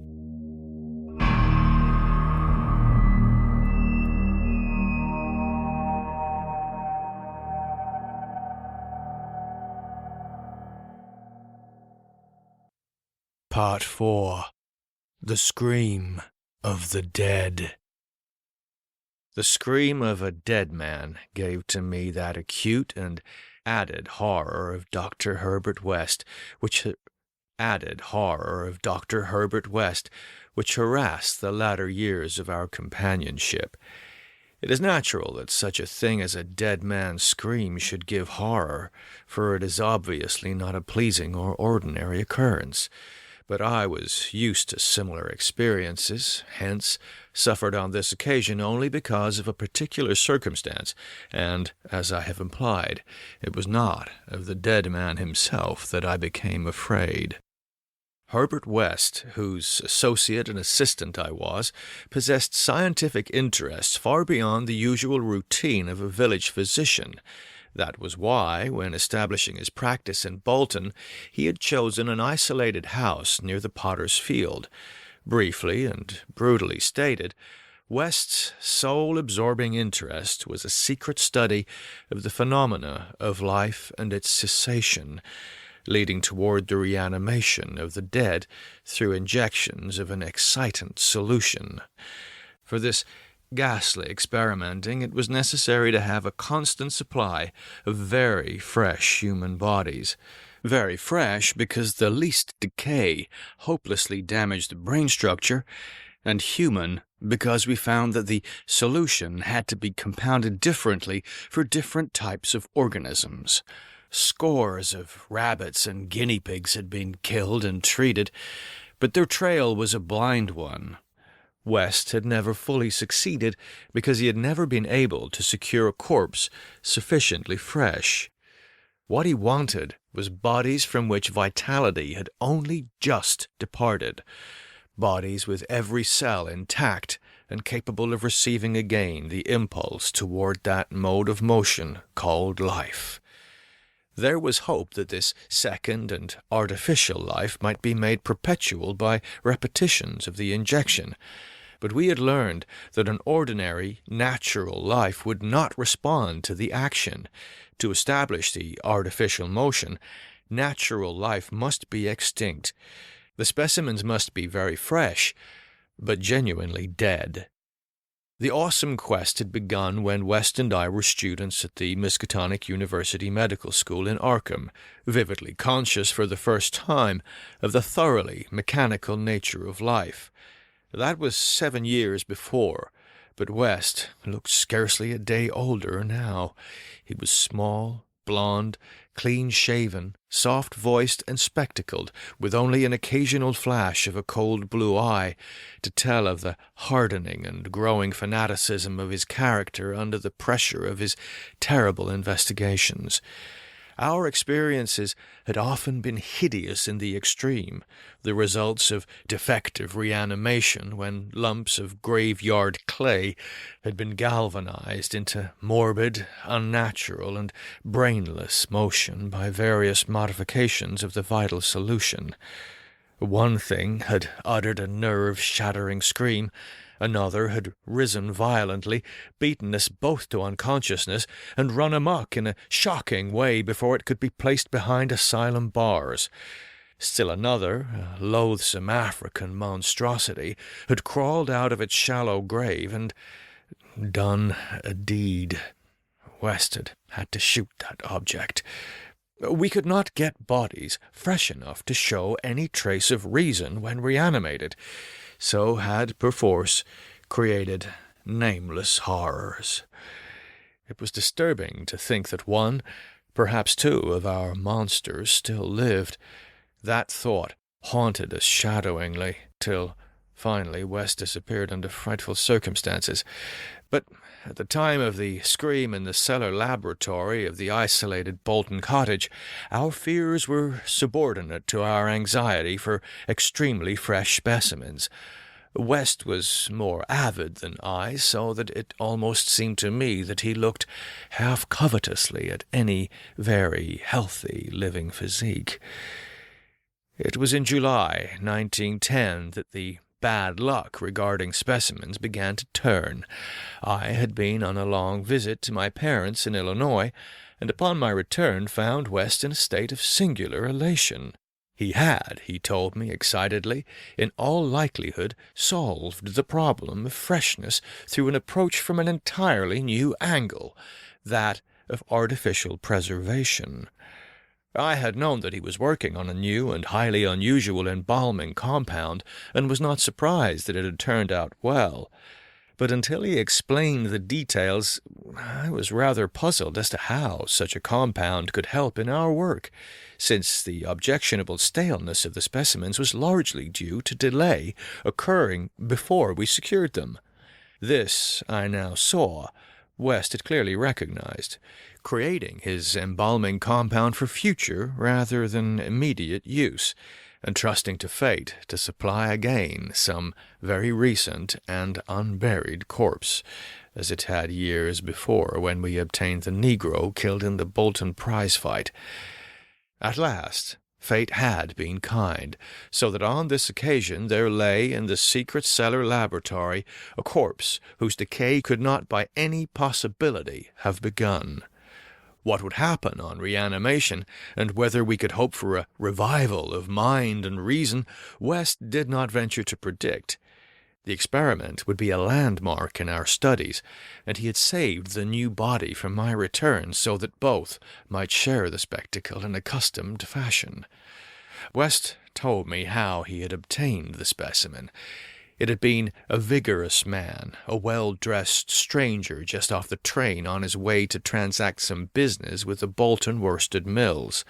Part 4. The Scream of the Dead. The scream of a dead man gave to me that acute and added horror of Dr. Herbert West, which harassed the latter years of our companionship. It is natural that such a thing as a dead man's scream should give horror, for it is obviously not a pleasing or ordinary occurrence. But I was used to similar experiences, hence suffered on this occasion only because of a particular circumstance, and, as I have implied, it was not of the dead man himself that I became afraid. Herbert West, whose associate and assistant I was, possessed scientific interests far beyond the usual routine of a village physician. That was why, when establishing his practice in Bolton, he had chosen an isolated house near the Potter's Field. Briefly and brutally stated, West's soul-absorbing interest was a secret study of the phenomena of life and its cessation, leading toward the reanimation of the dead through injections of an excitant solution. For this ghastly experimenting, it was necessary to have a constant supply of very fresh human bodies. Very fresh because the least decay hopelessly damaged the brain structure, and human because we found that the solution had to be compounded differently for different types of organisms. Scores of rabbits and guinea pigs had been killed and treated, but their trail was a blind one. West had never fully succeeded because he had never been able to secure a corpse sufficiently fresh. What he wanted was bodies from which vitality had only just departed, bodies with every cell intact and capable of receiving again the impulse toward that mode of motion called life. There was hope that this second and artificial life might be made perpetual by repetitions of the injection, but we had learned that an ordinary, natural life would not respond to the action. To establish the artificial motion, natural life must be extinct. The specimens must be very fresh, but genuinely dead. The awesome quest had begun when West and I were students at the Miskatonic University Medical School in Arkham, vividly conscious for the first time of the thoroughly mechanical nature of life. That was 7 years before, but West looked scarcely a day older now. He was small, blond, clean-shaven, soft-voiced and spectacled, with only an occasional flash of a cold blue eye to tell of the hardening and growing fanaticism of his character under the pressure of his terrible investigations. Our experiences had often been hideous in the extreme, the results of defective reanimation when lumps of graveyard clay had been galvanized into morbid, unnatural, and brainless motion by various modifications of the vital solution. One thing had uttered a nerve-shattering scream, another had risen violently, beaten us both to unconsciousness, and run amok in a shocking way before it could be placed behind asylum bars. Still another, a loathsome African monstrosity, had crawled out of its shallow grave and done a deed. West had to shoot that object. We could not get bodies fresh enough to show any trace of reason when reanimated, so had, perforce, created nameless horrors. It was disturbing to think that one, perhaps two, of our monsters still lived. That thought haunted us shadowingly, till finally West disappeared under frightful circumstances. But at the time of the scream in the cellar laboratory of the isolated Bolton cottage, our fears were subordinate to our anxiety for extremely fresh specimens. West was more avid than I, so that it almost seemed to me that he looked half covetously at any very healthy living physique. It was in July 1910 that the bad luck regarding specimens began to turn. I had been on a long visit to my parents in Illinois, and upon my return found West in a state of singular elation. He had, he told me excitedly, in all likelihood solved the problem of freshness through an approach from an entirely new angle, that of artificial preservation. I had known that he was working on a new and highly unusual embalming compound, and was not surprised that it had turned out well. But until he explained the details, I was rather puzzled as to how such a compound could help in our work, since the objectionable staleness of the specimens was largely due to delay occurring before we secured them. This, I now saw, West had clearly recognized, creating his embalming compound for future rather than immediate use, and trusting to fate to supply again some very recent and unburied corpse, as it had years before when we obtained the Negro killed in the Bolton prize fight. At last, fate had been kind, so that on this occasion there lay in the secret cellar laboratory a corpse whose decay could not by any possibility have begun. What would happen on reanimation, and whether we could hope for a revival of mind and reason, West did not venture to predict. The experiment would be a landmark in our studies, and he had saved the new body from my return so that both might share the spectacle in accustomed fashion. West told me how he had obtained the specimen. It had been a vigorous man, a well-dressed stranger just off the train on his way to transact some business with the Bolton worsted mills.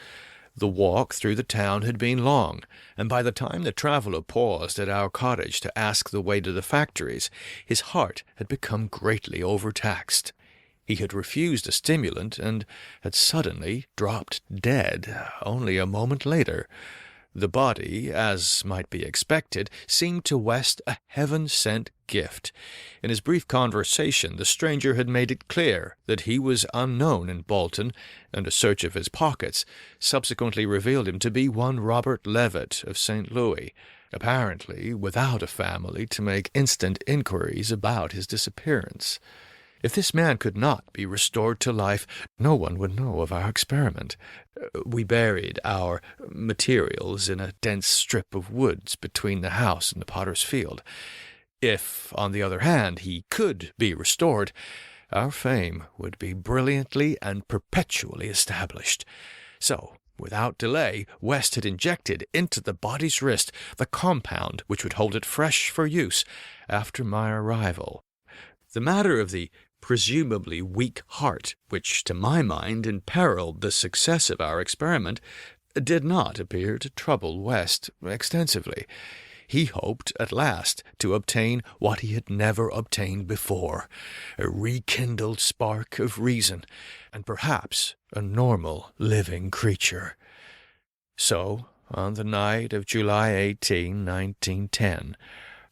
The walk through the town had been long, and by the time the traveller paused at our cottage to ask the way to the factories, his heart had become greatly overtaxed. He had refused a stimulant and had suddenly dropped dead only a moment later. The body, as might be expected, seemed to West a heaven-sent gift. In his brief conversation, the stranger had made it clear that he was unknown in Bolton, and a search of his pockets subsequently revealed him to be one Robert Levitt of St. Louis, apparently without a family to make instant inquiries about his disappearance. If this man could not be restored to life, no one would know of our experiment. We buried our materials in a dense strip of woods between the house and the potter's field. If, on the other hand, he could be restored, our fame would be brilliantly and perpetually established. So, without delay, West had injected into the body's wrist the compound which would hold it fresh for use after my arrival. The matter of the presumably weak heart, which to my mind imperiled the success of our experiment, did not appear to trouble West extensively. he hoped at last to obtain what he had never obtained before, a rekindled spark of reason, and perhaps a normal living creature. So, on the night of July 18, 1910,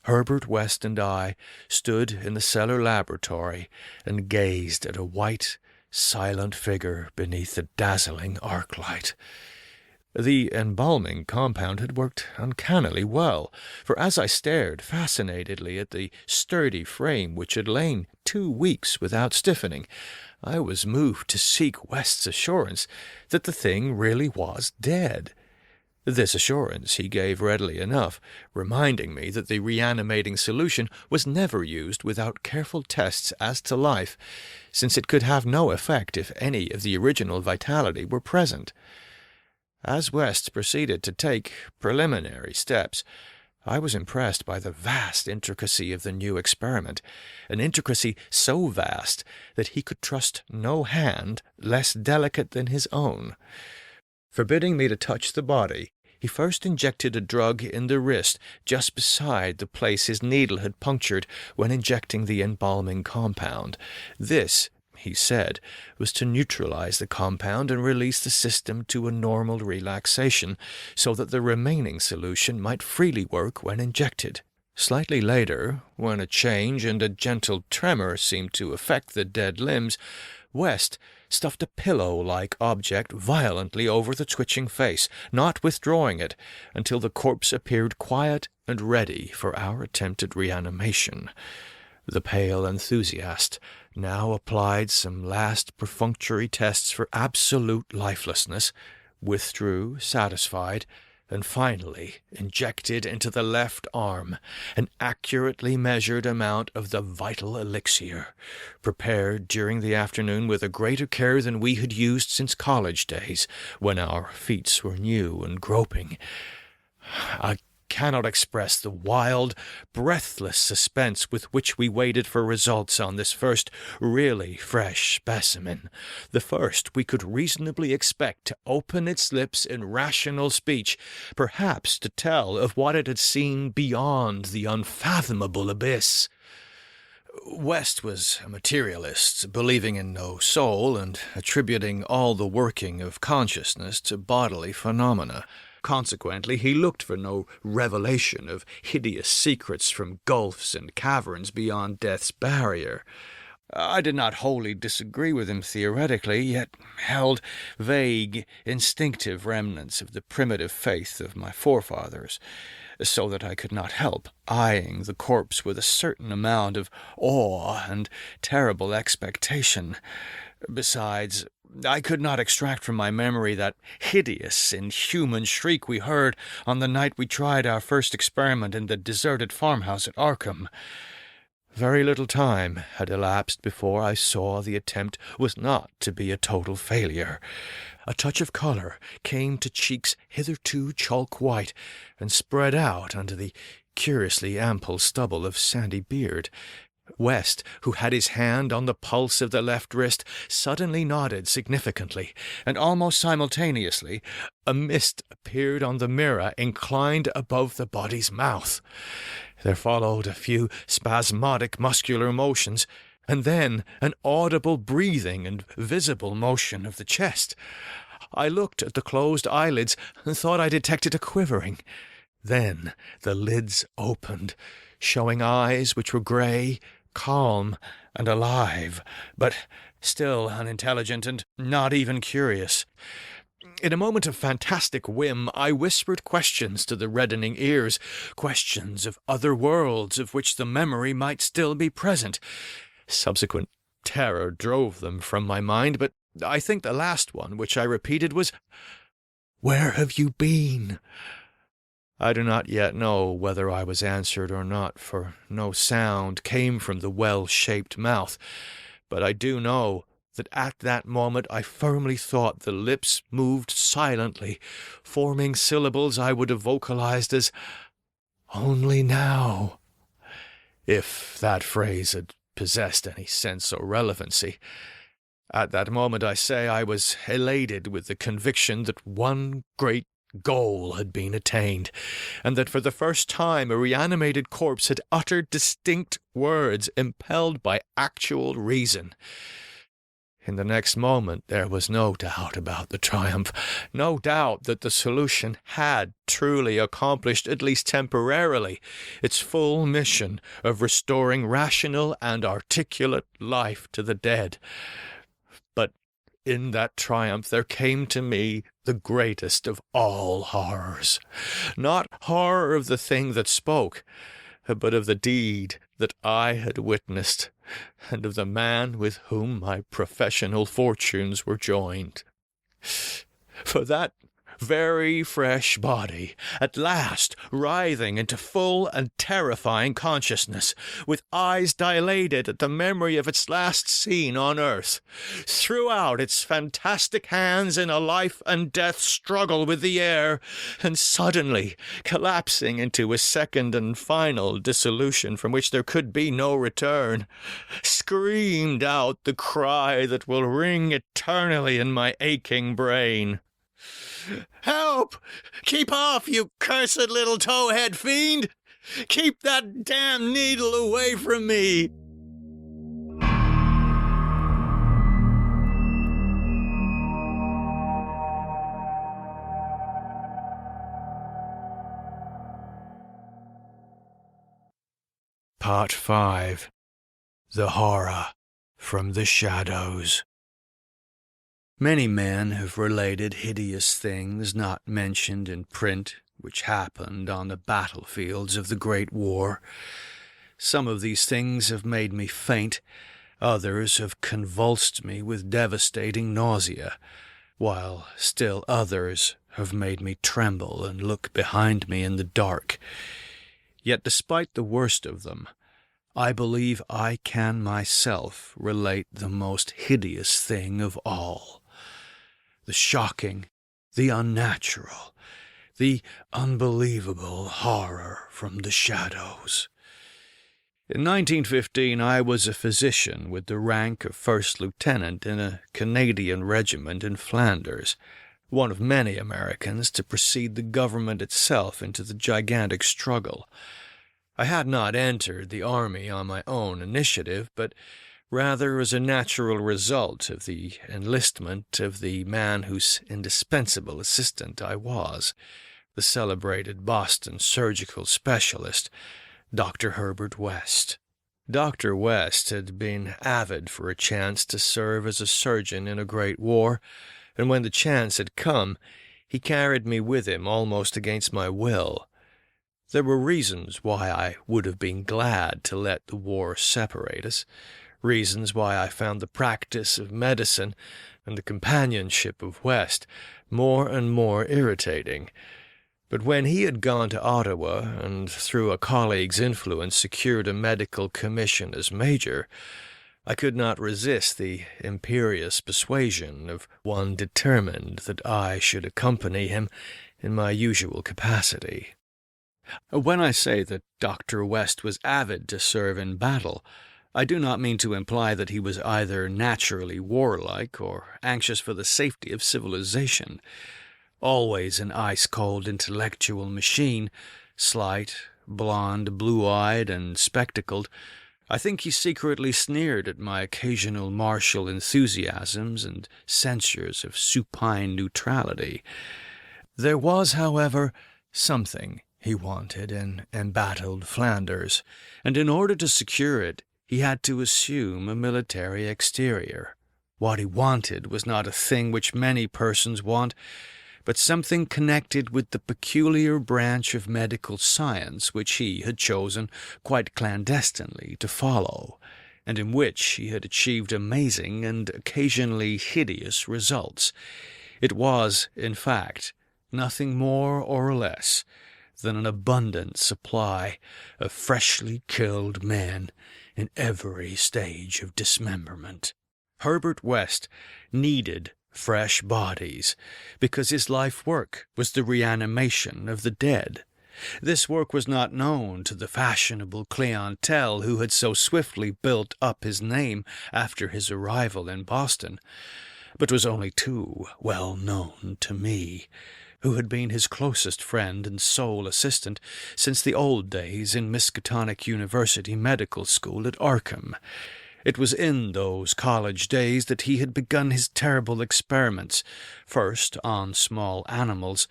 Herbert West and I stood in the cellar laboratory and gazed at a white, silent figure beneath the dazzling arc light. The embalming compound had worked uncannily well, for as I stared fascinatedly at the sturdy frame which had lain 2 weeks without stiffening, I was moved to seek West's assurance that the thing really was dead. This assurance he gave readily enough, reminding me that the reanimating solution was never used without careful tests as to life, since it could have no effect if any of the original vitality were present. As West proceeded to take preliminary steps, I was impressed by the vast intricacy of the new experiment, an intricacy so vast that he could trust no hand less delicate than his own. Forbidding me to touch the body, he first injected a drug in the wrist just beside the place his needle had punctured when injecting the embalming compound. This, he said, was to neutralize the compound and release the system to a normal relaxation, so that the remaining solution might freely work when injected. Slightly later, when a change and a gentle tremor seemed to affect the dead limbs, West stuffed a pillow-like object violently over the twitching face, not withdrawing it until the corpse appeared quiet and ready for our attempted reanimation. The pale enthusiast now applied some last perfunctory tests for absolute lifelessness, withdrew satisfied, and finally injected into the left arm an accurately measured amount of the vital elixir, prepared during the afternoon with a greater care than we had used since college days, when our feet were new and groping. I cannot express the wild, breathless suspense with which we waited for results on this first really fresh specimen, the first we could reasonably expect to open its lips in rational speech, perhaps to tell of what it had seen beyond the unfathomable abyss. West was a materialist, believing in no soul and attributing all the working of consciousness to bodily phenomena. Consequently, he looked for no revelation of hideous secrets from gulfs and caverns beyond death's barrier. I did not wholly disagree with him theoretically, yet held vague, instinctive remnants of the primitive faith of my forefathers, so that I could not help eyeing the corpse with a certain amount of awe and terrible expectation. Besides, I could not extract from my memory that hideous, inhuman shriek we heard on the night we tried our first experiment in the deserted farmhouse at Arkham. Very little time had elapsed before I saw the attempt was not to be a total failure. A touch of colour came to cheeks hitherto chalk white, and spread out under the curiously ample stubble of sandy beard. West, who had his hand on the pulse of the left wrist, suddenly nodded significantly, and almost simultaneously a mist appeared on the mirror inclined above the body's mouth. There followed a few spasmodic muscular motions, and then an audible breathing and visible motion of the chest. I looked at the closed eyelids and thought I detected a quivering. Then the lids opened, showing eyes which were grey, calm, and alive, but still unintelligent and not even curious. In a moment of fantastic whim, I whispered questions to the reddening ears, questions of other worlds of which the memory might still be present. Subsequent terror drove them from my mind, but I think the last one which I repeated was, "Where have you been?" I do not yet know whether I was answered or not, for no sound came from the well-shaped mouth, but I do know that at that moment I firmly thought the lips moved silently, forming syllables I would have vocalized as, "Only now," if that phrase had possessed any sense or relevancy. At that moment, I say, I was elated with the conviction that one great goal had been attained, and that for the first time a reanimated corpse had uttered distinct words impelled by actual reason. In the next moment there was no doubt about the triumph, no doubt that the solution had truly accomplished, at least temporarily, its full mission of restoring rational and articulate life to the dead. But in that triumph there came to me the greatest of all horrors. Not horror of the thing that spoke, but of the deed that I had witnessed, and of the man with whom my professional fortunes were joined. For that very fresh body, at last writhing into full and terrifying consciousness, with eyes dilated at the memory of its last scene on earth, threw out its fantastic hands in a life-and-death struggle with the air, and suddenly, collapsing into a second and final dissolution from which there could be no return, screamed out the cry that will ring eternally in my aching brain. "Help! Keep off, you cursed little towhead fiend! Keep that damn needle away from me!" Part 5. The Horror from the Shadows. Many men have related hideous things not mentioned in print, which happened on the battlefields of the Great War. Some of these things have made me faint, others have convulsed me with devastating nausea, while still others have made me tremble and look behind me in the dark. Yet despite the worst of them, I believe I can myself relate the most hideous thing of all. The shocking, the unnatural, the unbelievable horror from the shadows. In 1915 I was a physician with the rank of first lieutenant in a Canadian regiment in Flanders, one of many Americans to precede the government itself into the gigantic struggle. I had not entered the army on my own initiative, but rather as a natural result of the enlistment of the man whose indispensable assistant I was, the celebrated Boston surgical specialist, Dr. Herbert West. Dr. West had been avid for a chance to serve as a surgeon in a great war, and when the chance had come, he carried me with him almost against my will. There were reasons why I would have been glad to let the war separate us, reasons why I found the practice of medicine and the companionship of West more and more irritating. But when he had gone to Ottawa and through a colleague's influence secured a medical commission as major, I could not resist the imperious persuasion of one determined that I should accompany him in my usual capacity. When I say that Dr. West was avid to serve in battle, I do not mean to imply that he was either naturally warlike or anxious for the safety of civilization. Always an ice-cold intellectual machine, slight, blond, blue-eyed, and spectacled, I think he secretly sneered at my occasional martial enthusiasms and censures of supine neutrality. There was, however, something he wanted in embattled Flanders, and in order to secure it, he had to assume a military exterior. What he wanted was not a thing which many persons want, but something connected with the peculiar branch of medical science which he had chosen quite clandestinely to follow, and in which he had achieved amazing and occasionally hideous results. It was, in fact, nothing more or less than an abundant supply of freshly killed men in every stage of dismemberment. Herbert West needed fresh bodies, because his life work was the reanimation of the dead. This work was not known to the fashionable clientele who had so swiftly built up his name after his arrival in Boston, but was only too well known to me, who had been his closest friend and sole assistant since the old days in Miskatonic University Medical School at Arkham. It was in those college days that he had begun his terrible experiments, first on small animals,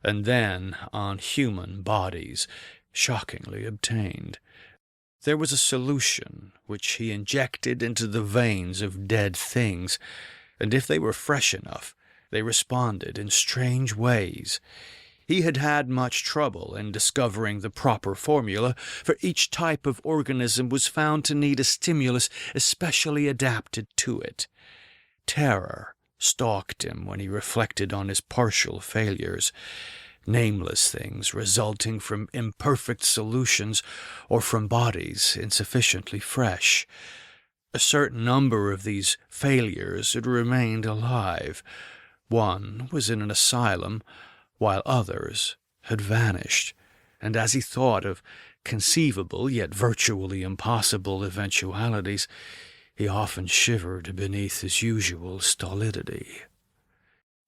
and then on human bodies, shockingly obtained. There was a solution which he injected into the veins of dead things, and if they were fresh enough, they responded in strange ways. He had had much trouble in discovering the proper formula, for each type of organism was found to need a stimulus especially adapted to it. Terror stalked him when he reflected on his partial failures, nameless things resulting from imperfect solutions or from bodies insufficiently fresh. A certain number of these failures had remained alive. One was in an asylum, while others had vanished, and as he thought of conceivable yet virtually impossible eventualities, he often shivered beneath his usual stolidity.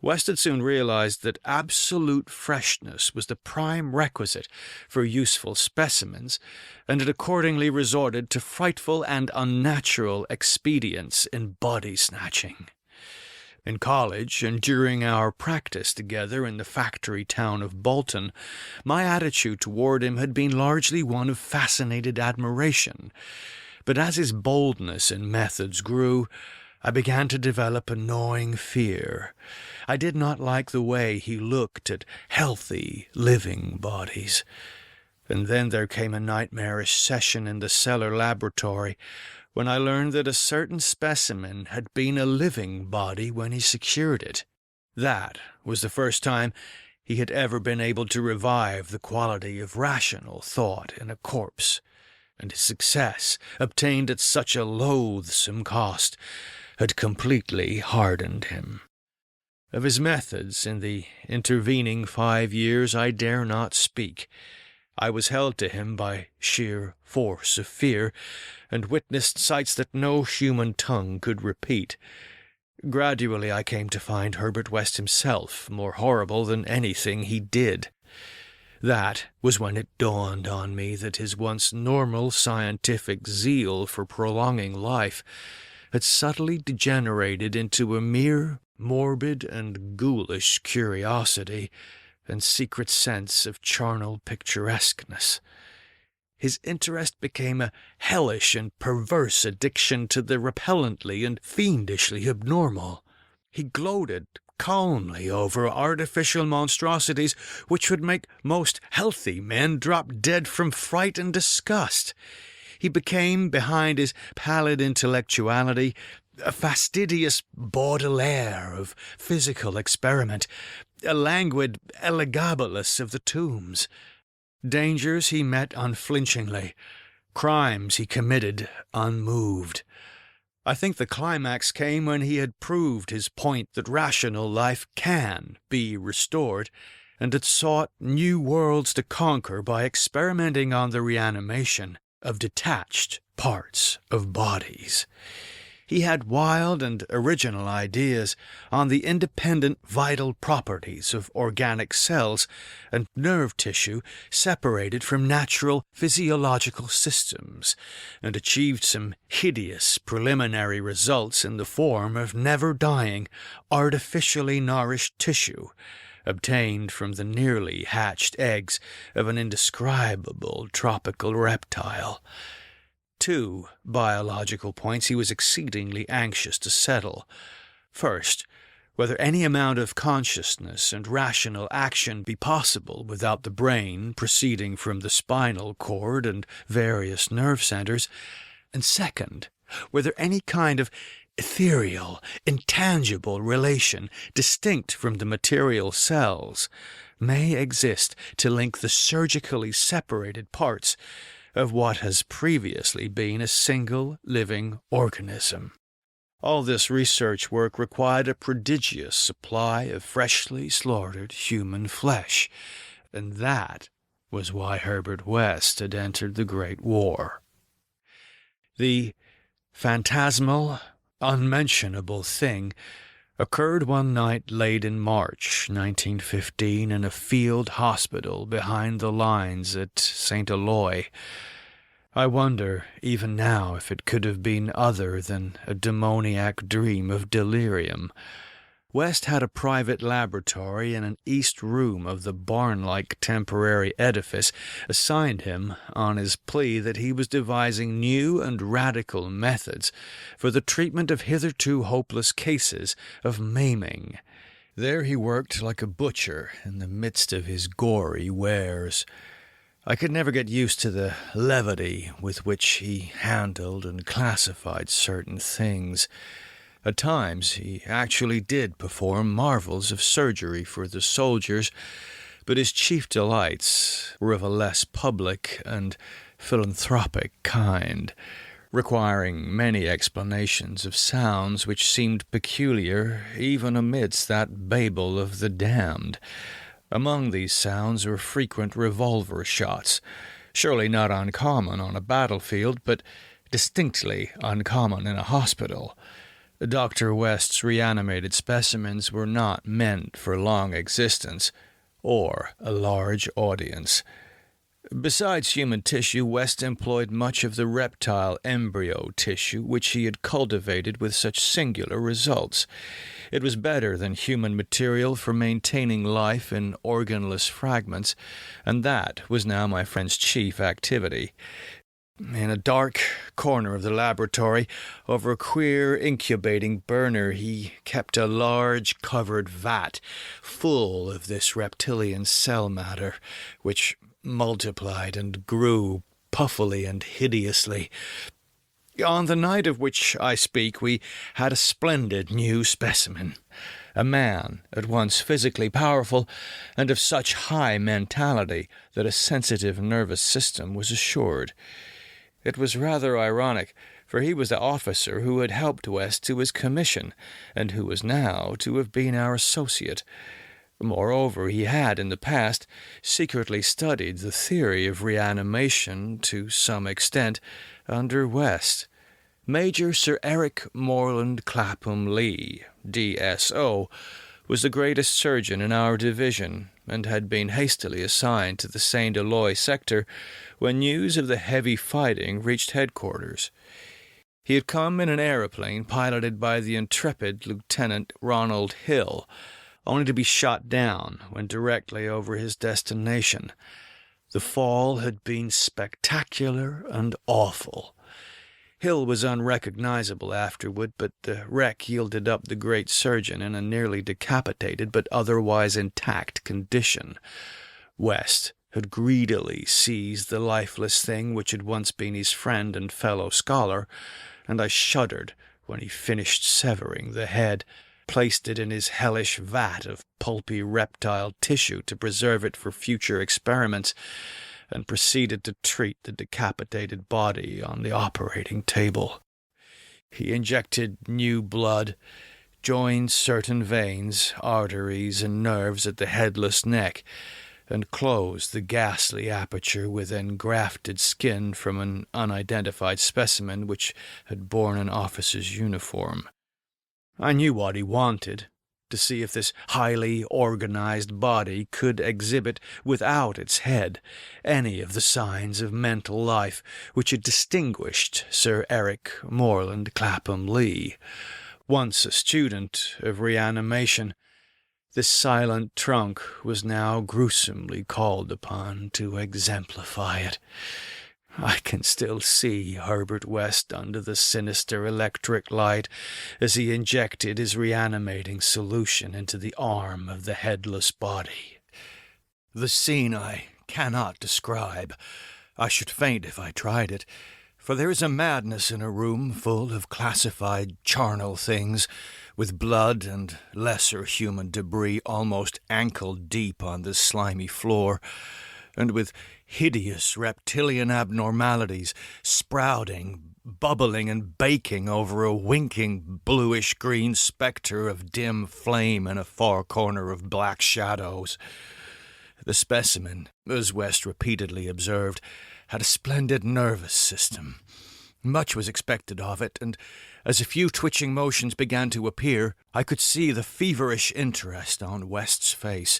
West had soon realized that absolute freshness was the prime requisite for useful specimens, and had accordingly resorted to frightful and unnatural expedients in body-snatching. In college, and during our practice together in the factory town of Bolton, my attitude toward him had been largely one of fascinated admiration. But as his boldness and methods grew, I began to develop a gnawing fear. I did not like the way he looked at healthy, living bodies. And then there came a nightmarish session in the cellar laboratory, when I learned that a certain specimen had been a living body when he secured it. That was the first time he had ever been able to revive the quality of rational thought in a corpse, and his success, obtained at such a loathsome cost, had completely hardened him. Of his methods in the intervening 5 years I dare not speak. I was held to him by sheer force of fear, and witnessed sights that no human tongue could repeat. Gradually I came to find Herbert West himself more horrible than anything he did. That was when it dawned on me that his once normal scientific zeal for prolonging life had subtly degenerated into a mere morbid and ghoulish curiosity and secret sense of charnel picturesqueness. His interest became a hellish and perverse addiction to the repellently and fiendishly abnormal. He gloated calmly over artificial monstrosities which would make most healthy men drop dead from fright and disgust. He became, behind his pallid intellectuality, a fastidious Baudelaire of physical experiment, a languid Elagabalus of the tombs. Dangers he met unflinchingly, crimes he committed unmoved. I think the climax came when he had proved his point that rational life can be restored, and had sought new worlds to conquer by experimenting on the reanimation of detached parts of bodies. He had wild and original ideas on the independent vital properties of organic cells and nerve tissue separated from natural physiological systems, and achieved some hideous preliminary results in the form of never-dying, artificially nourished tissue, obtained from the nearly hatched eggs of an indescribable tropical reptile. 2 biological points he was exceedingly anxious to settle. First, whether any amount of consciousness and rational action be possible without the brain proceeding from the spinal cord and various nerve centers, and second, whether any kind of ethereal, intangible relation distinct from the material cells may exist to link the surgically separated parts of what has previously been a single living organism. All this research work required a prodigious supply of freshly slaughtered human flesh, and that was why Herbert West had entered the Great War. The phantasmal, unmentionable thing occurred one night late in March 1915 in a field hospital behind the lines at St. Eloi. I wonder, even now, if it could have been other than a demoniac dream of delirium. West had a private laboratory in an east room of the barn-like temporary edifice assigned him on his plea that he was devising new and radical methods for the treatment of hitherto hopeless cases of maiming. There he worked like a butcher in the midst of his gory wares. I could never get used to the levity with which he handled and classified certain things. At times he actually did perform marvels of surgery for the soldiers, but his chief delights were of a less public and philanthropic kind, requiring many explanations of sounds which seemed peculiar even amidst that babel of the damned. Among these sounds were frequent revolver shots, surely not uncommon on a battlefield, but distinctly uncommon in a hospital. Dr. West's reanimated specimens were not meant for long existence or a large audience. Besides human tissue, West employed much of the reptile embryo tissue which he had cultivated with such singular results. It was better than human material for maintaining life in organless fragments, and that was now my friend's chief activity. In a dark corner of the laboratory, over a queer incubating burner, he kept a large covered vat full of this reptilian cell matter, which multiplied and grew puffily and hideously. On the night of which I speak, we had a splendid new specimen, a man at once physically powerful and of such high mentality that a sensitive nervous system was assured. It was rather ironic, for he was the officer who had helped West to his commission, and who was now to have been our associate. Moreover, he had, in the past, secretly studied the theory of reanimation to some extent under West. Major Sir Eric Morland Clapham Lee, D.S.O., was the greatest surgeon in our division, and had been hastily assigned to the St. Eloi sector when news of the heavy fighting reached headquarters. He had come in an aeroplane piloted by the intrepid Lieutenant Ronald Hill, only to be shot down when directly over his destination. The fall had been spectacular and awful. Hill was unrecognizable afterward, but the wreck yielded up the great surgeon in a nearly decapitated but otherwise intact condition. West had greedily seized the lifeless thing which had once been his friend and fellow scholar, and I shuddered when he finished severing the head, placed it in his hellish vat of pulpy reptile tissue to preserve it for future experiments, and proceeded to treat the decapitated body on the operating table. He injected new blood, joined certain veins, arteries, and nerves at the headless neck, and closed the ghastly aperture with engrafted skin from an unidentified specimen which had borne an officer's uniform. I knew what he wanted, to see if this highly organized body could exhibit, without its head, any of the signs of mental life which had distinguished Sir Eric Morland Clapham Lee. Once a student of reanimation, this silent trunk was now gruesomely called upon to exemplify it. I can still see Herbert West under the sinister electric light as he injected his reanimating solution into the arm of the headless body. The scene I cannot describe. I should faint if I tried it, for there is a madness in a room full of classified charnel things, with blood and lesser human debris almost ankle-deep on the slimy floor, and with hideous reptilian abnormalities sprouting, bubbling, and baking over a winking bluish-green spectre of dim flame in a far corner of black shadows. The specimen, as West repeatedly observed, had a splendid nervous system. Much was expected of it, and as a few twitching motions began to appear, I could see the feverish interest on West's face.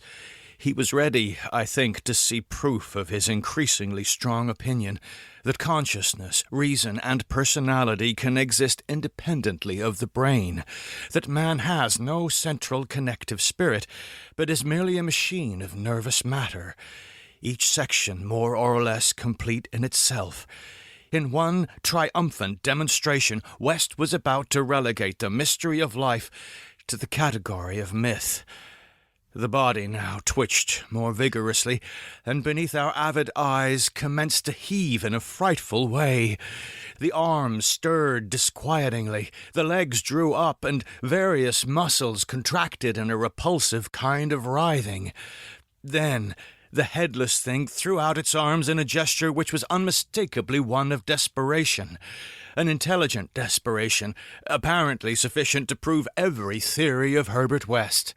He was ready, I think, to see proof of his increasingly strong opinion that consciousness, reason, and personality can exist independently of the brain, that man has no central connective spirit, but is merely a machine of nervous matter, each section more or less complete in itself. In one triumphant demonstration, West was about to relegate the mystery of life to the category of myth. The body now twitched more vigorously, and beneath our avid eyes commenced to heave in a frightful way. The arms stirred disquietingly, the legs drew up, and various muscles contracted in a repulsive kind of writhing. Then the headless thing threw out its arms in a gesture which was unmistakably one of desperation. An intelligent desperation, apparently sufficient to prove every theory of Herbert West.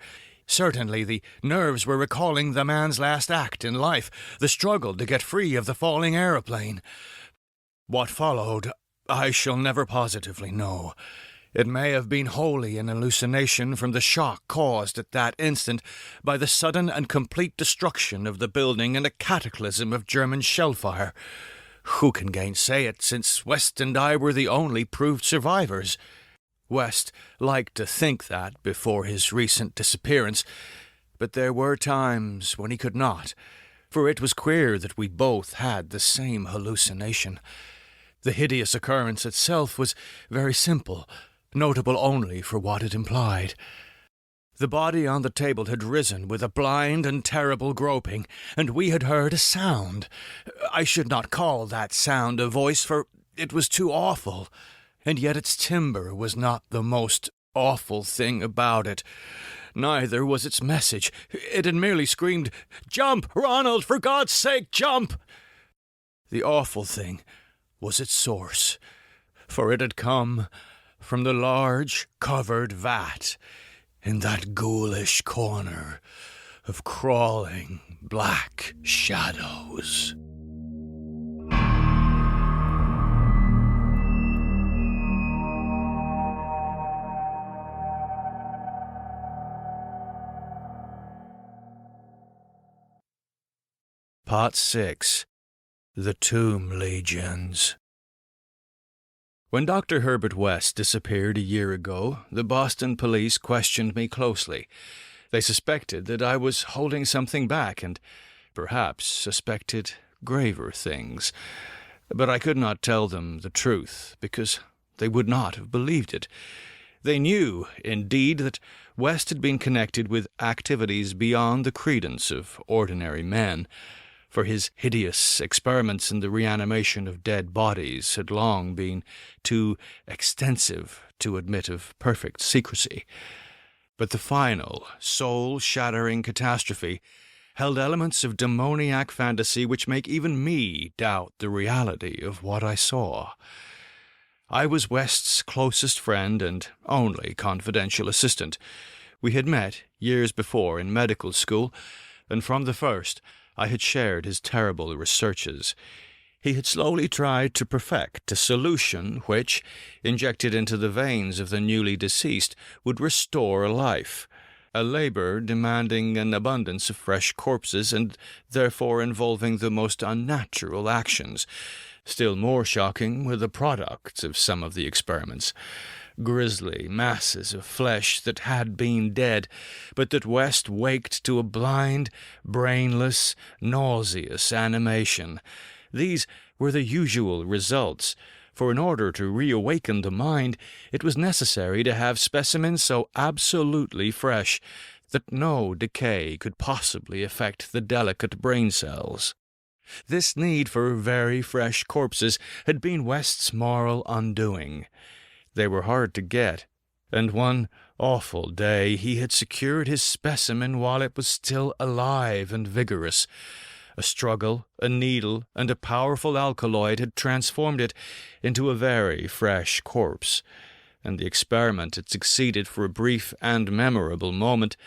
Certainly the nerves were recalling the man's last act in life, the struggle to get free of the falling aeroplane. What followed, I shall never positively know. It may have been wholly an hallucination from the shock caused at that instant by the sudden and complete destruction of the building in a cataclysm of German shellfire. Who can gainsay it, since West and I were the only proved survivors? West liked to think that before his recent disappearance, but there were times when he could not, for it was queer that we both had the same hallucination. The hideous occurrence itself was very simple, notable only for what it implied. The body on the table had risen with a blind and terrible groping, and we had heard a sound. I should not call that sound a voice, for it was too awful. And yet its timbre was not the most awful thing about it. Neither was its message. It had merely screamed, "Jump, Ronald, for God's sake, jump!" The awful thing was its source, for it had come from the large, covered vat in that ghoulish corner of crawling black shadows. Part 6. The Tomb Legions. When Dr. Herbert West disappeared a year ago, the Boston police questioned me closely. They suspected that I was holding something back and perhaps suspected graver things. But I could not tell them the truth, because they would not have believed it. They knew, indeed, that West had been connected with activities beyond the credence of ordinary men, for his hideous experiments in the reanimation of dead bodies had long been too extensive to admit of perfect secrecy. But the final, soul-shattering catastrophe held elements of demoniac fantasy which make even me doubt the reality of what I saw. I was West's closest friend and only confidential assistant. We had met years before in medical school, and from the first I had shared his terrible researches. He had slowly tried to perfect a solution which, injected into the veins of the newly deceased, would restore life, a labor demanding an abundance of fresh corpses and therefore involving the most unnatural actions. Still more shocking were the products of some of the experiments. Grisly masses of flesh that had been dead, but that West waked to a blind, brainless, nauseous animation. These were the usual results, for in order to reawaken the mind, it was necessary to have specimens so absolutely fresh that no decay could possibly affect the delicate brain cells. This need for very fresh corpses had been West's moral undoing. They were hard to get, and one awful day he had secured his specimen while it was still alive and vigorous. A struggle, a needle, and a powerful alkaloid had transformed it into a very fresh corpse, and the experiment had succeeded for a brief and memorable moment,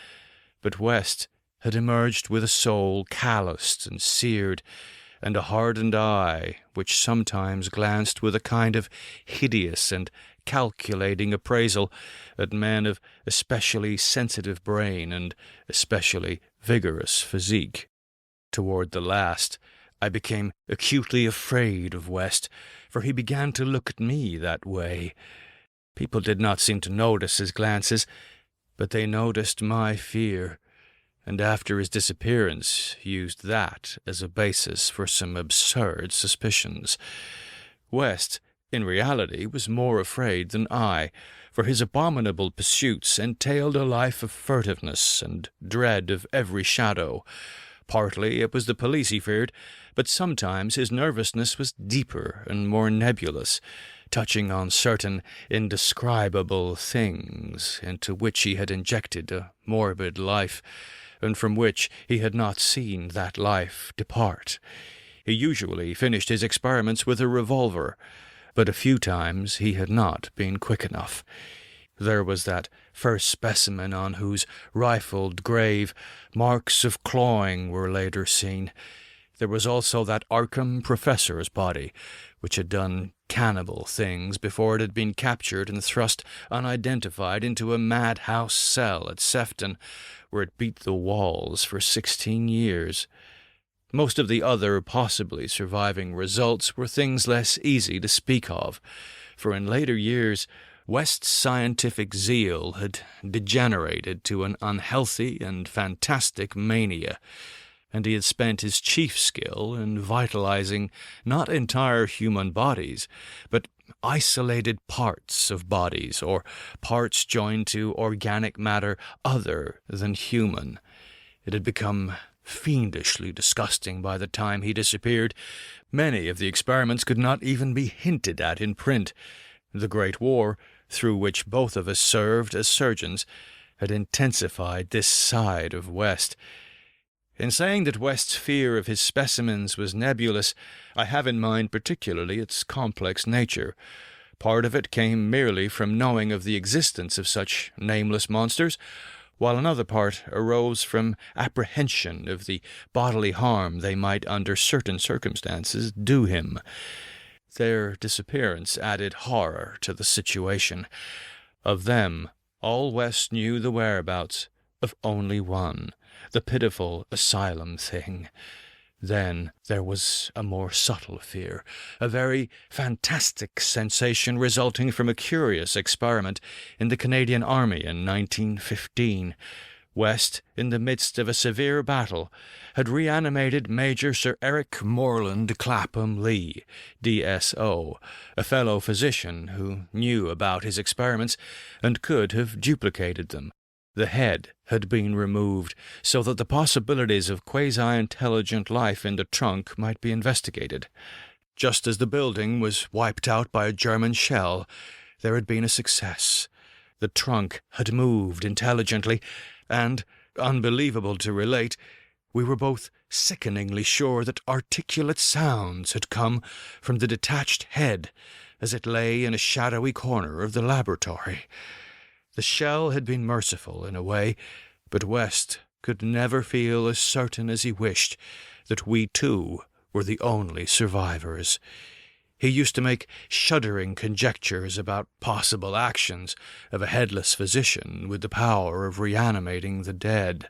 but West had emerged with a soul calloused and seared, and a hardened eye which sometimes glanced with a kind of hideous and calculating appraisal at men of especially sensitive brain and especially vigorous physique. Toward the last, I became acutely afraid of West, for he began to look at me that way. People did not seem to notice his glances, but they noticed my fear, and after his disappearance used that as a basis for some absurd suspicions. West, in reality, was more afraid than I, for his abominable pursuits entailed a life of furtiveness and dread of every shadow. Partly it was the police he feared, but sometimes his nervousness was deeper and more nebulous, touching on certain indescribable things into which he had injected a morbid life, and from which he had not seen that life depart. He usually finished his experiments with a revolver, but a few times he had not been quick enough. There was that first specimen on whose rifled grave marks of clawing were later seen. There was also that Arkham professor's body, which had done cannibal things before it had been captured and thrust unidentified into a madhouse cell at Sefton, where it beat the walls for 16 years. Most of the other possibly surviving results were things less easy to speak of, for in later years West's scientific zeal had degenerated to an unhealthy and fantastic mania, and he had spent his chief skill in vitalizing not entire human bodies, but isolated parts of bodies, or parts joined to organic matter other than human. It had become fiendishly disgusting by the time he disappeared. Many of the experiments could not even be hinted at in print. The Great War, through which both of us served as surgeons, had intensified this side of West. In saying that West's fear of his specimens was nebulous, I have in mind particularly its complex nature. Part of it came merely from knowing of the existence of such nameless monsters, while another part arose from apprehension of the bodily harm they might under certain circumstances do him. Their disappearance added horror to the situation. Of them, all West knew the whereabouts of only one, the pitiful asylum thing. Then there was a more subtle fear, a very fantastic sensation resulting from a curious experiment in the Canadian Army in 1915. West, in the midst of a severe battle, had reanimated Major Sir Eric Morland Clapham Lee, D.S.O., a fellow physician who knew about his experiments and could have duplicated them. The head had been removed so that the possibilities of quasi-intelligent life in the trunk might be investigated. Just as the building was wiped out by a German shell, there had been a success. The trunk had moved intelligently, and, unbelievable to relate, we were both sickeningly sure that articulate sounds had come from the detached head as it lay in a shadowy corner of the laboratory. The shell had been merciful in a way, but West could never feel as certain as he wished that we too were the only survivors. He used to make shuddering conjectures about possible actions of a headless physician with the power of reanimating the dead.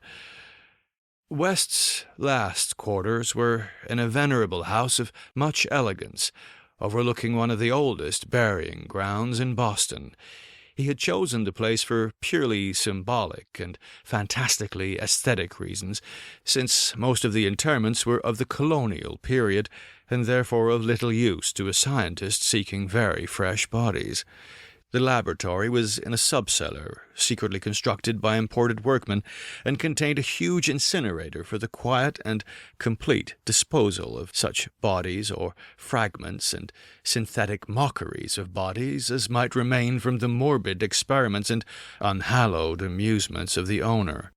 West's last quarters were in a venerable house of much elegance, overlooking one of the oldest burying grounds in Boston. He had chosen the place for purely symbolic and fantastically aesthetic reasons, since most of the interments were of the colonial period, and therefore of little use to a scientist seeking very fresh bodies. The laboratory was in a sub-cellar, secretly constructed by imported workmen, and contained a huge incinerator for the quiet and complete disposal of such bodies or fragments and synthetic mockeries of bodies as might remain from the morbid experiments and unhallowed amusements of the owner.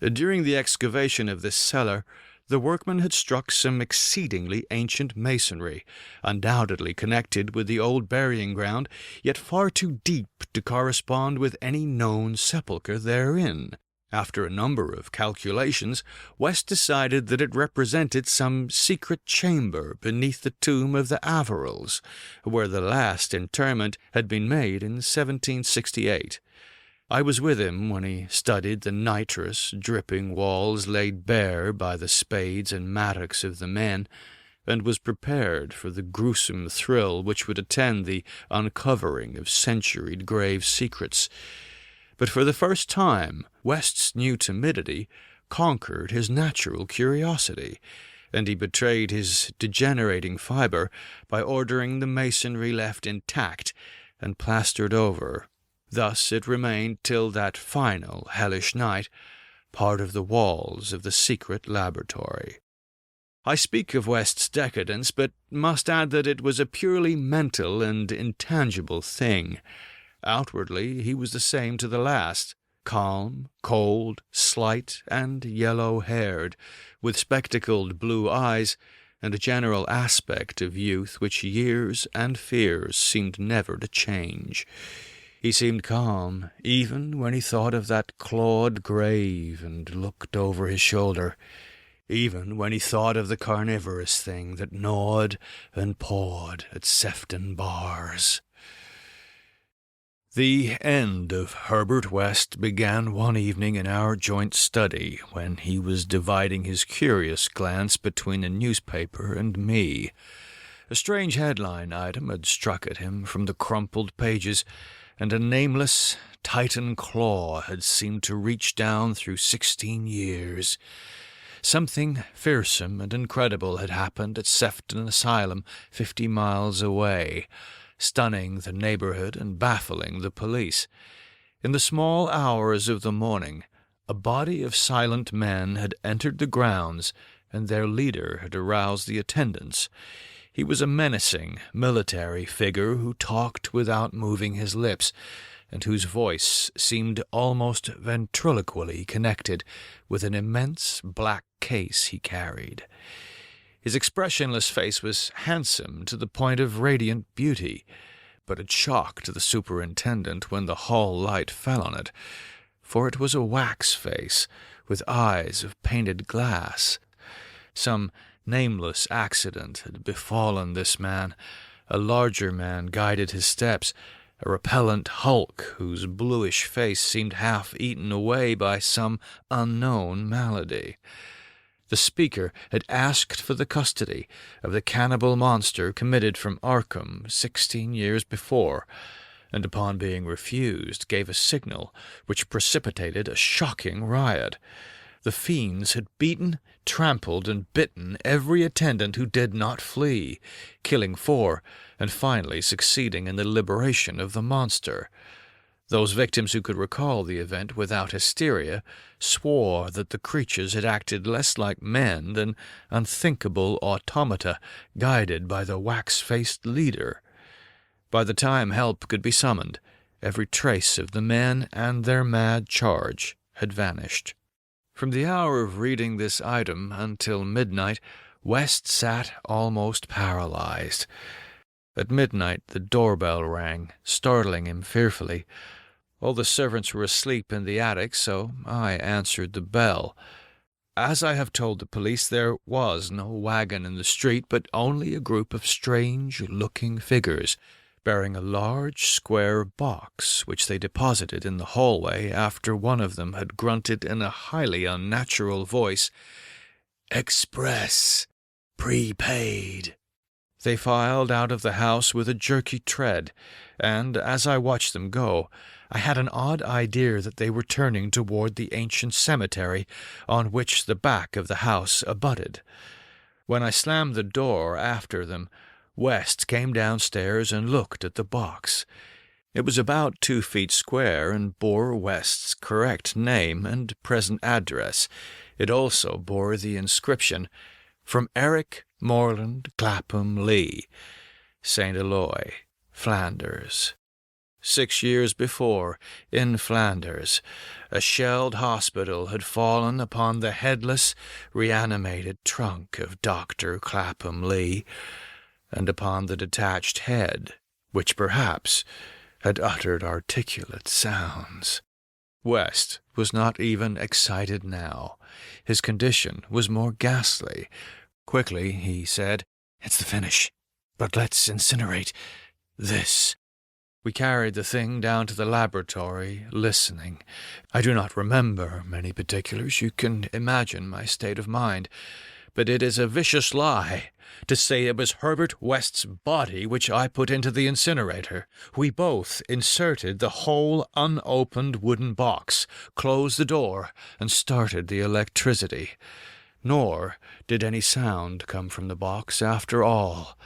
During the excavation of this cellar, the workmen had struck some exceedingly ancient masonry, undoubtedly connected with the old burying ground, yet far too deep to correspond with any known sepulchre therein. After a number of calculations, West decided that it represented some secret chamber beneath the tomb of the Averils, where the last interment had been made in 1768. I was with him when he studied the nitrous, dripping walls laid bare by the spades and mattocks of the men, and was prepared for the gruesome thrill which would attend the uncovering of centuried grave secrets. But for the first time, West's new timidity conquered his natural curiosity, and he betrayed his degenerating fibre by ordering the masonry left intact and plastered over. Thus it remained till that final hellish night, part of the walls of the secret laboratory. I speak of West's decadence, but must add that it was a purely mental and intangible thing. Outwardly he was the same to the last, calm, cold, slight, and yellow-haired, with spectacled blue eyes, and a general aspect of youth which years and fears seemed never to change. He seemed calm, even when he thought of that clawed grave and looked over his shoulder, even when he thought of the carnivorous thing that gnawed and pawed at Sefton bars. The end of Herbert West began one evening in our joint study, when he was dividing his curious glance between a newspaper and me. A strange headline item had struck at him from the crumpled pages, and a nameless Titan claw had seemed to reach down through 16 years. Something fearsome and incredible had happened at Sefton Asylum, 50 miles away, stunning the neighborhood and baffling the police. In the small hours of the morning, a body of silent men had entered the grounds, and their leader had aroused the attendants. He was a menacing, military figure who talked without moving his lips, and whose voice seemed almost ventriloquially connected with an immense black case he carried. His expressionless face was handsome to the point of radiant beauty, but it shocked the superintendent when the hall light fell on it, for it was a wax face, with eyes of painted glass. Some nameless accident had befallen this man. A larger man guided his steps, a repellent hulk whose bluish face seemed half eaten away by some unknown malady. The speaker had asked for the custody of the cannibal monster committed from Arkham 16 years before, and upon being refused gave a signal which precipitated a shocking riot. The fiends had beaten, trampled, and bitten every attendant who did not flee, killing 4, and finally succeeding in the liberation of the monster. Those victims who could recall the event without hysteria swore that the creatures had acted less like men than unthinkable automata guided by the wax-faced leader. By the time help could be summoned, every trace of the men and their mad charge had vanished. From the hour of reading this item until midnight, West sat almost paralyzed. At midnight the doorbell rang, startling him fearfully. All the servants were asleep in the attic, so I answered the bell. As I have told the police, there was no wagon in the street, but only a group of strange-looking figures, bearing a large square box, which they deposited in the hallway after one of them had grunted in a highly unnatural voice, "Express! Prepaid!" They filed out of the house with a jerky tread, and as I watched them go, I had an odd idea that they were turning toward the ancient cemetery on which the back of the house abutted. When I slammed the door after them, West came downstairs and looked at the box. It was about 2 feet square and bore West's correct name and present address. It also bore the inscription, "From Eric Morland Clapham Lee, St. Eloi, Flanders." 6 years before, in Flanders, a shelled hospital had fallen upon the headless, reanimated trunk of Dr. Clapham Lee, and upon the detached head, which perhaps had uttered articulate sounds. West was not even excited now. His condition was more ghastly. Quickly, he said, "It's the finish, but let's incinerate this." We carried the thing down to the laboratory, listening. I do not remember many particulars. You can imagine my state of mind. But it is a vicious lie to say it was Herbert West's body which I put into the incinerator. We both inserted the whole unopened wooden box, closed the door, and started the electricity. Nor did any sound come from the box after all.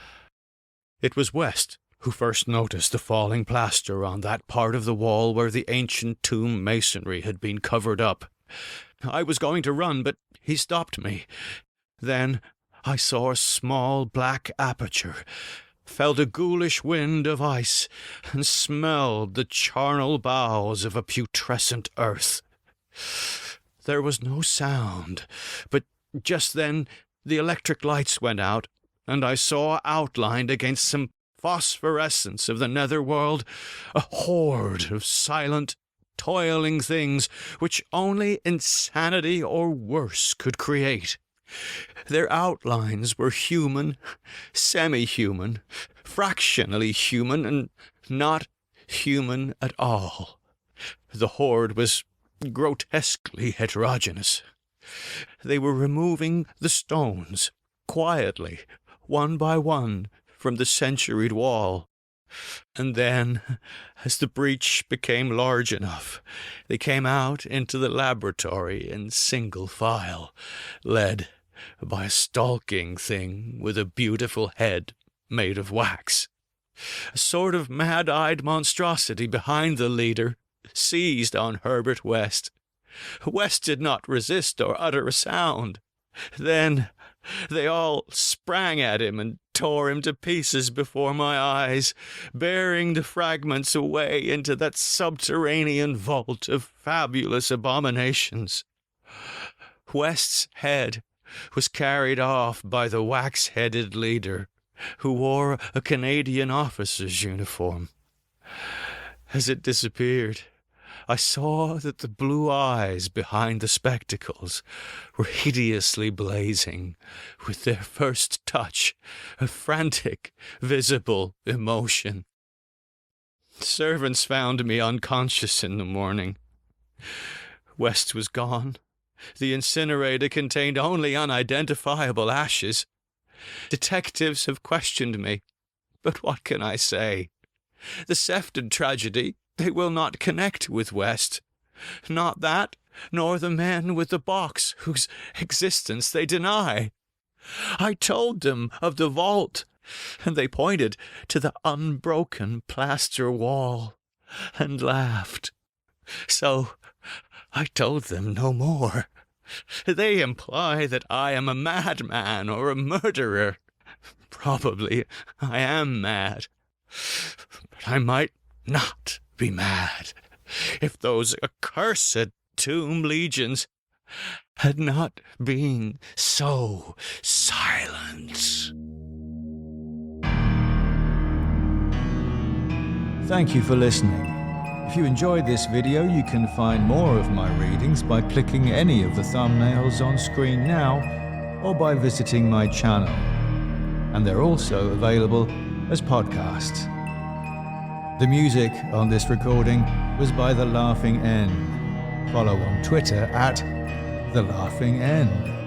It was West who first noticed the falling plaster on that part of the wall where the ancient tomb masonry had been covered up. I was going to run, but he stopped me. Then I saw a small black aperture, felt a ghoulish wind of ice, and smelled the charnel bowels of a putrescent earth. There was no sound, but just then the electric lights went out, and I saw outlined against some phosphorescence of the netherworld a horde of silent, toiling things which only insanity or worse could create. Their outlines were human, semi-human, fractionally human, and not human at all. The horde was grotesquely heterogeneous. They were removing the stones, quietly, one by one, from the centuried wall. And then, as the breach became large enough, they came out into the laboratory in single file, led by a stalking thing with a beautiful head made of wax. A sort of mad-eyed monstrosity behind the leader seized on Herbert West. West did not resist or utter a sound. Then they all sprang at him and tore him to pieces before my eyes, bearing the fragments away into that subterranean vault of fabulous abominations. West's head was carried off by the wax-headed leader, who wore a Canadian officer's uniform. As it disappeared, I saw that the blue eyes behind the spectacles were hideously blazing with their first touch of frantic, visible emotion. Servants found me unconscious in the morning. West was gone. The incinerator contained only unidentifiable ashes. Detectives have questioned me, but what can I say? The Sefton tragedy, they will not connect with West. Not that, nor the men with the box, whose existence they deny. I told them of the vault, and they pointed to the unbroken plaster wall, and laughed. So I told them no more. They imply that I am a madman or a murderer. Probably I am mad. But I might not be mad if those accursed tomb legions had not been so silent. Thank you for listening. If you enjoyed this video, you can find more of my readings by clicking any of the thumbnails on screen now or by visiting my channel. And they're also available as podcasts. The music on this recording was by The Laughing End. Follow on Twitter at The Laughing End.